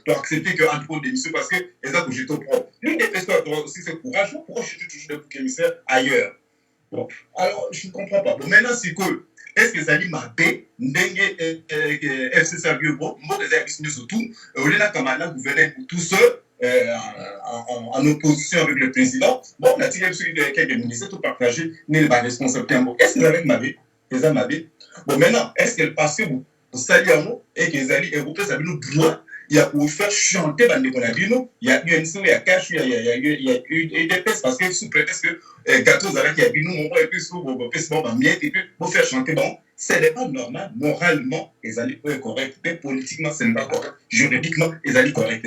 Speaker 3: pour accepter qu'un peu d'émission parce que les gens bougent au propre. L'une des personnes qui a aussi ce courage, pourquoi je suis toujours des boucs émissaires ailleurs? Bon, alors, je ne comprends pas. Bon, maintenant, c'est que, est-ce que ça dit ma paix, n'engue FC Savio, bon, moi, les amis, surtout, au lieu de gouverner pour tous ceux, en opposition avec le président, bon, on a tiré celui de quelques ministres, tout partagé, n'est pas responsable. Est-ce que vous avez ma vie? Bon, maintenant, est-ce que parce que vous saluez un mot et que les alliés européens savent nous droit, il y a pour faire chanter dans les Bonadino, il y a UNC, il y a Cash, il y a UDPS, parce que sous prétexte que Gâteau Zara qui a dit nous, on va plus pour miette et puis pour faire chanter, bon, ce n'est pas normal, moralement, les alliés sont corrects, politiquement, ce n'est pas correct, juridiquement, les alliés corrects.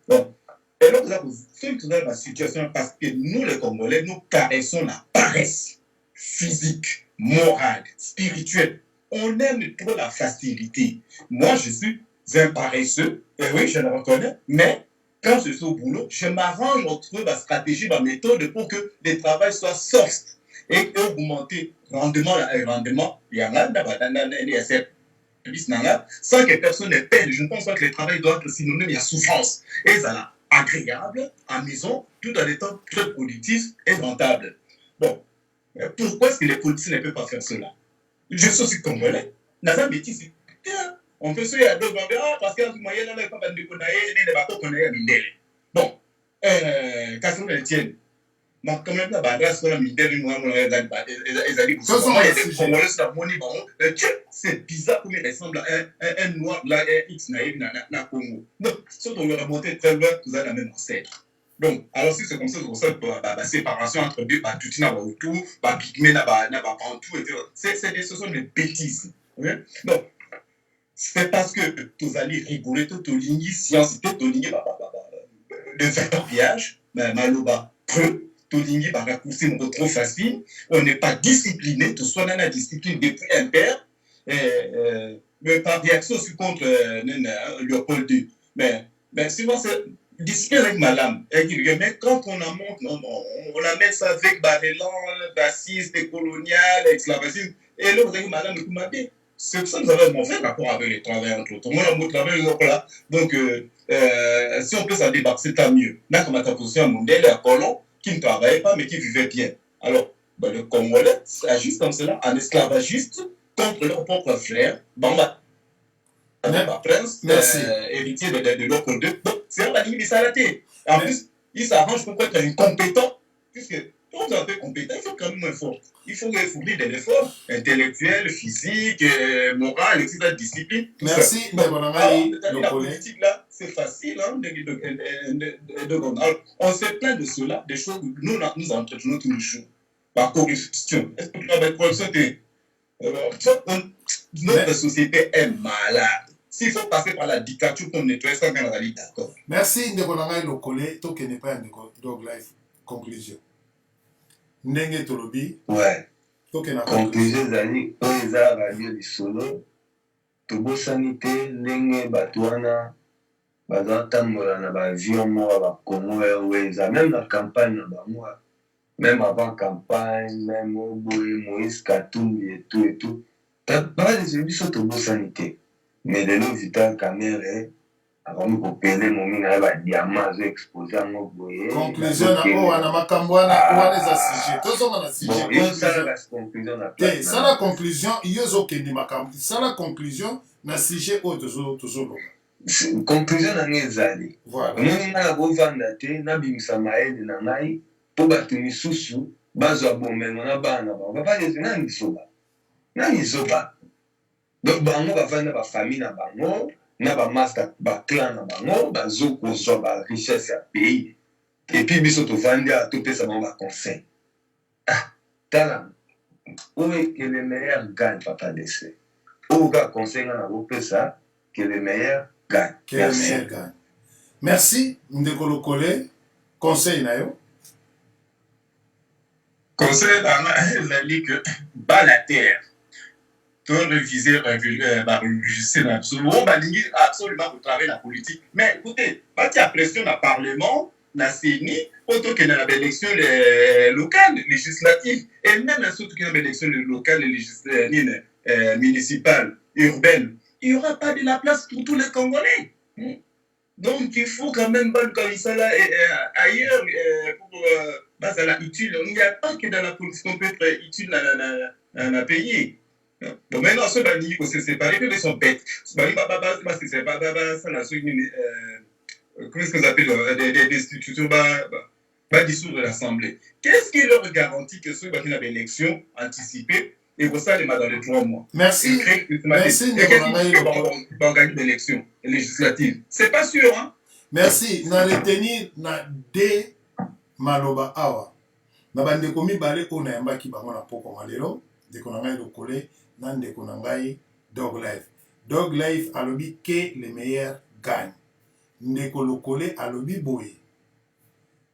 Speaker 3: Bon. Et là, vous avez dans la situation parce que nous, les Congolais, nous caressons la paresse physique, morale, spirituelle. On aime trop la facilité. Moi, je suis un paresseux, et oui, je le reconnais, mais quand je suis au boulot, je m'arrange entre ma stratégie, ma méthode pour que le travail soit soft et augmenter rendement, il y en a sans que personne ne peine. Je ne pense pas que le travail doit être synonyme de souffrance. Et ça agréable, amusant, tout en étant très positif et rentable. Bon, pourquoi est-ce que les politiciens ne peuvent pas faire cela? Je suis aussi congolais. Dans un métier, on peut se dire, parce que moyen là, pas de bon, qu'est-ce qu'on retient? Mais quand même, c'est bizarre comme il ressemble à un noir là, un X naïf na Congo. Donc, si on veut remonter très loin, vous avez la même ancêtre. Donc, alors si c'est comme ça, c'est pour la séparation entre deux, tout n'a pas autour, Pigmé n'a pas tout, etc. Ce sont des bêtises. Donc,
Speaker 5: c'est parce que tu allais rigoler, tu as science, tu as de verbiage, maloba creux, tu as raccourci trop facile, on n'est pas discipliné, tu sois dans la discipline depuis un père, mais par réaction sur contre Léopold II. Mais souvent, c'est discipline avec madame. Mais quand on amène ça avec l'élan raciste, colonial, esclavagisme, et là, vous avez madame de Koumabé. C'est pour ça que nous avons un mauvais rapport avec les travailleurs entre autres. Moi, on travaille là. Donc, si on peut s'en débarrasser, c'est tant mieux. Là, comme à ta position mondiale, un colon qui ne travaillait pas, mais qui vivait bien. Alors, le Congolais agissent comme cela, en esclavagiste, contre leur propre frère, Bamba. Prince, héritier de l'autre deux. C'est un ligne s'arrêter. En plus, il s'arrange pour être incompétent, puisque quand on est un peu compétent, il faut quand même un effort. Il faut fournir des efforts intellectuels, physiques, moraux, etc., discipline.
Speaker 2: Merci,
Speaker 5: la politique, là, c'est facile. Hein, on se plaint de cela, des choses que nous entretenons tous les jours. La corruption. Est-ce que tu as la corruption? Notre société est malade. S'il faut passer par la dictature pour nettoyer ça, on va aller d'accord.
Speaker 2: Merci, Ndekonanga Lokole. Toi qui n'es pas un Dog Life. Conclusion. Ndenge Tolobi.
Speaker 4: Ouais.
Speaker 2: Toi qui n'as pas
Speaker 4: conclusion. Zali, Oeza Radio du Solo. Tobo sanité, Ndenge Batouana. Bazatambola na bavion moi ba Congo Oeza. Même la campagne na bango. Même avant campagne, même Moïse Katumbi et tout et tout. T'as pas des services sur Tobo sanité. Mais de l'eau vital caméra avant de couper mon mina va diamant exposé à mon boyer.
Speaker 2: Conclusion na o ana makambwana o ana za sujet. Tous on a sujet.
Speaker 4: Bon, ça la conclusion na place.
Speaker 2: Ça la conclusion, yozo kendi makam. Ça la conclusion na sujet o toujours.
Speaker 4: Conclusion na ngezali.
Speaker 2: Voilà.
Speaker 4: Mon na go vanda te na bimisa maede na ngai po batu misusu bazwa bomengo na bana ba. Papa yesu na misoba. Na misoba. Donc, bango bavanda ba famille na bango, na ba master ba clan na bango, bazo kozwa ba richesse ya pays. Et puis biso to vandi a to pesa bango ba conseil. Ah, tala. Où est que le meilleur gagne, papa DC? Où ga conseil na bo pesa que le meilleur gagne.
Speaker 2: Que le meilleur gagne. Merci, Ndeko Lokole. Conseil na yo.
Speaker 5: Conseil na la ligue bas la terre. Tout réviser, réviser absolument travailler la politique. Mais écoutez, quand il y a pression dans le Parlement, dans le CENI, autant qu'il y a des élections locales, législatives, et même surtout qu'il y a des élections locales, législatives, municipales, urbaines, il n'y aura pas de la place pour tous les Congolais. Donc il faut quand même comme ça là ailleurs pour ça là utile. Il n'y a pas que dans la politique qu'on peut être utile dans un pays. Bon, maintenant, ceux qui se séparent, ils sont bêtes. Comment est-ce qu'on appelle des institutions dissoudre l'Assemblée? Qu'est-ce qui leur garantit que ceux qui ont une élection anticipée et pour ça, dans les 3 mois?
Speaker 2: Merci.
Speaker 5: Merci. Qu'est-ce qui va organiser des élections législatives? C'est pas sûr, hein?
Speaker 2: Merci. Na retenir na de maloba awa. Na bande komi bale ko na yamba ki bango na poko malero. De konanga Lokole. Ndeko na ngai Dog Life. Dog Life alobi que le meilleur gagne. Ndeko Lokole alobi boye.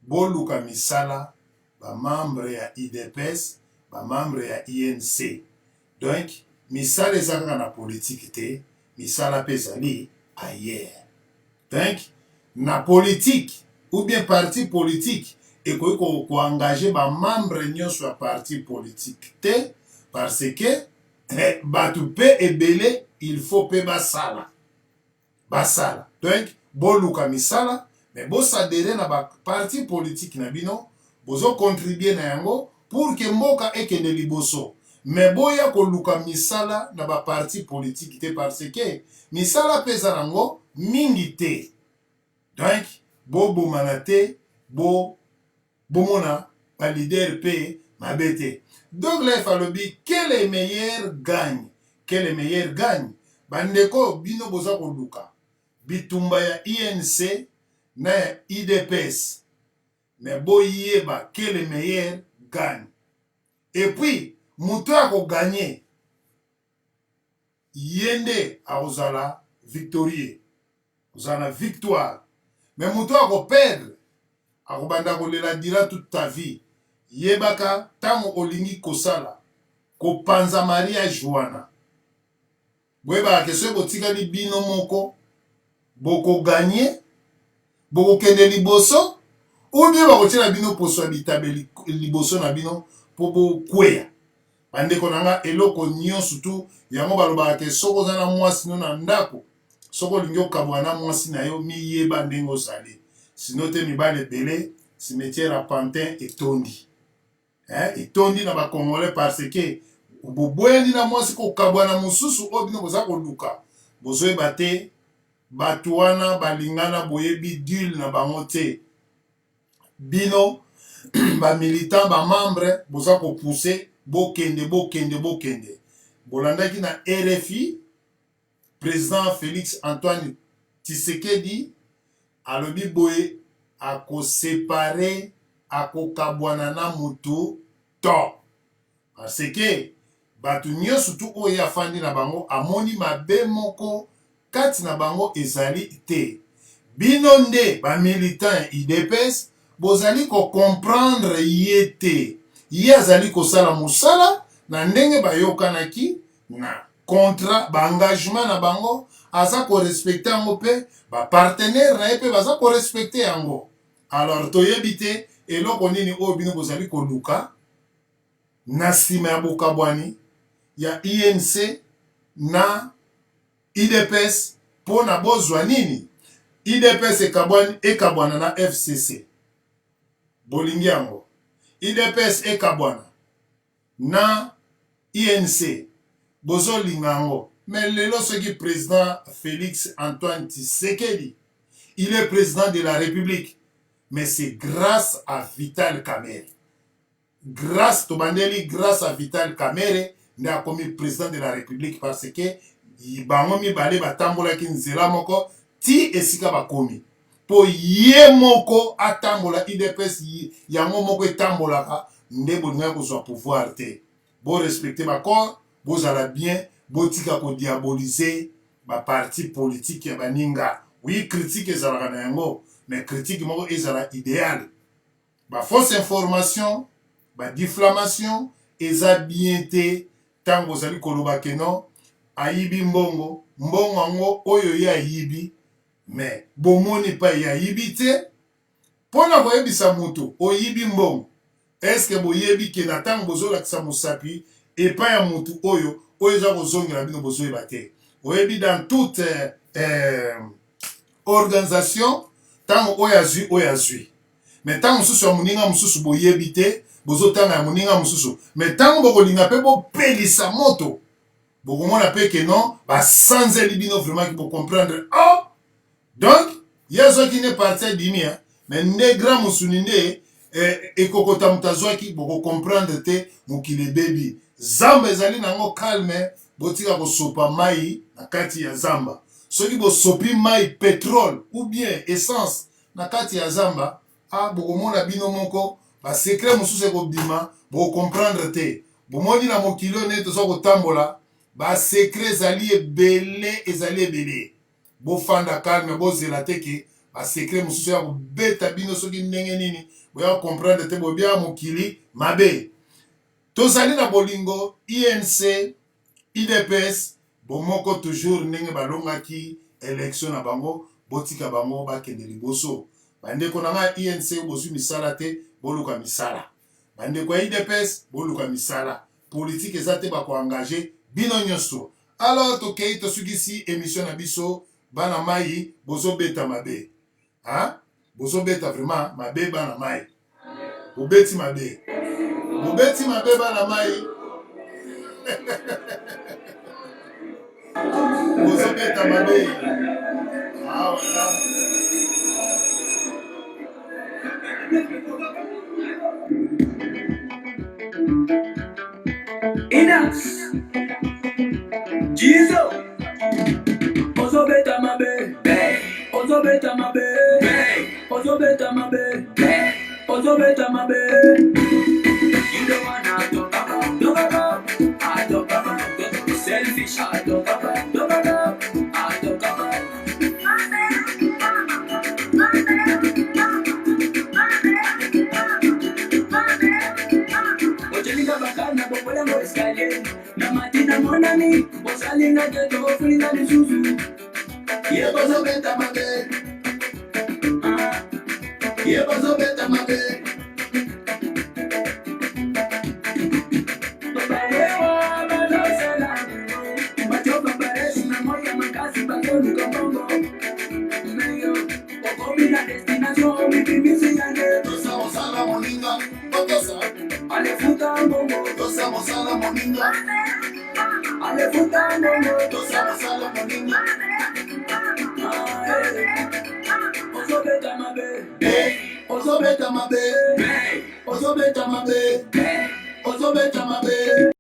Speaker 2: Boluka misala ba membre ya IDPS, ba membre ya INC. Donc misala ezaka na politique te, misala pesali ailleurs. Donc na politique ou bien parti politique et ko engager ba membre nyonso ya parti politique te parce que batu pe ebele il faut pe basala donc boluka misala mais bosadere na ba parti politique na bino bozo contribuer na yango pour que mboka ekende liboso mais boya koluka misala na ba parti politique te parce que misala pesa nango mingi te donc bobomana te bomona ba leader pe mabete. Donc les falobi que les meilleurs gagnent, que les meilleurs gagnent. Bandeko bino boza koluka bitumba ya INC na IDPS mais boyeba que les meilleurs gagnent. Et puis muto ya ko gagner yende akozala victorieux ozala victoire mais moto akoperdre akobanda kolela dira toute ta vie yebaka ntango olingi kosala kopanza mariage wana boyebaka ke soki botikali bino moko bokoganye bokokende liboso ou bien bakotiela bino poso ya bitabe liboso na bino mpo bokweya bandeko na nga eloko nyonso tu yango balobaka ke soki oza na mwasi no na ndako soki olingi okabwana na mwasi na yo miyeba ndenge ozali sino te mibale ebele cimetière ya Pantin etondi etondi na bakongolais parce que boboyani na mwasi kokabwana mosusu oyo bino boza koluka bozoyeba te bato wana balingana boyebi dule na bango te bino bamilitant bamembre boza kopousse bokende bolandaki na RFI président Félix Antoine Tshisekedi alobi boye akosepare akokabwana na moto to parce que bato nyonso tu oyo afandi na bango amoni mabe moko kati na bango ezali te bino nde bamilitant IDPS bozali kocomprendre ye te ye azali kosala mosala na ndenge bayokanaki na contrat baengagement na bango aza korespecte yango mpe bapartenaire na ye mpe baza korespecte yango alors toyebi te eloko nini oyo bino bozali koluka na nsima ya bokabwani ya INC na IDPS mpo na bozwa nini IDPS ekabwana na FCC bolingi yango IDPS ekabwana na INC bozolinga yango mais lelo soki président Félix Antoine Tshisekedi il est président de la République mais c'est grâce à Vital Kamerhe grâce à Vital Kamerhe nde akomi président de la République parce que bango mibale batambolaki nzela moko ti esika bakomi po ye moko atambola IDPS yango moko etambolaka nde bolingaki kozwa pouvoir te borespecte bacor bozala bien botika kodiabolize baparti politique ya baninga oui critique ezalaka na yango mais critique moko ezala idéal bafausse information badifamation eza bien te ntango ozali koloba keno ayibi mbongo yango oyo ye ayibi mais bomoni pa ye ayibi te mpo na koyebisa moto oyibi mbongo eske boyebi ke na ntango bozolakisa mosapi epai ya motu oyo eza kozongela bino bozoyeba te oyebi dans toute organisation ntango oyo azwi mais ntango mosusu ya moninga mosusu boyebi te bozotanga ya moninga mosusu mais ntango bokolinga mpe bopelisa moto bokomona mpe ke non basanzeli bino vraiment ki bocomprendre oh donc ye azwaki nde parti adimi mais nde grand mosuni nde ekokota moto azwaki bokocomprendre te mokili ebebi zamba ezali nango calme botika kosopa mai na kati ya zamba soki bosopi mai pétrole ou bien essence na kati ya zamba bokomona bino moko basekret mosusu ekobima bokocomprendre te bomoni na mokili oyo nde toza kotambola basekret ezali ebele bofanda calme bozela te ke basekret mosusu ya kobeta bino soki ndenge nini boya comprendre te bobia mokili mabe tozali na bolingo INC IDPS bomoko toujours ndenge balongaki élection na bango botika bango bakende liboso bandeko na nga INC bozwi misala te boluka misala bandeko ya IDPS boluka misala politique eza te bakoengage bino nyonso alors tokei tosukisi émission na biso bana mai bozobeta mabe bozobeta vraiment mabe bana mai bobeti mabe bana mai bozobeta mabe voilà.
Speaker 1: Inax Jizo Ozobeta mabe Ozobeta mabe Ozobeta mabe Ozobeta mabe You don't wanna talk about I talk about selfish I talk about que tu ofrenda de Suzu. Yeah, bozo beta mabe. Yeah, bozo beta mabe. Baba wewa balo sela. Machoka paresi na moya makasi bakoni komongo. Meyo, okomi la destination, bibi misi yange.
Speaker 2: Tosa mosala moninga, otosa.
Speaker 1: Ale futa mbongo.
Speaker 2: Tosa mosala moninga,
Speaker 1: Ale futa mbongo.
Speaker 2: tosa mosala moninga.
Speaker 1: Ozo beta mabe.
Speaker 2: Ozo beta mabe, ozo beta mabe, ozo beta mabe.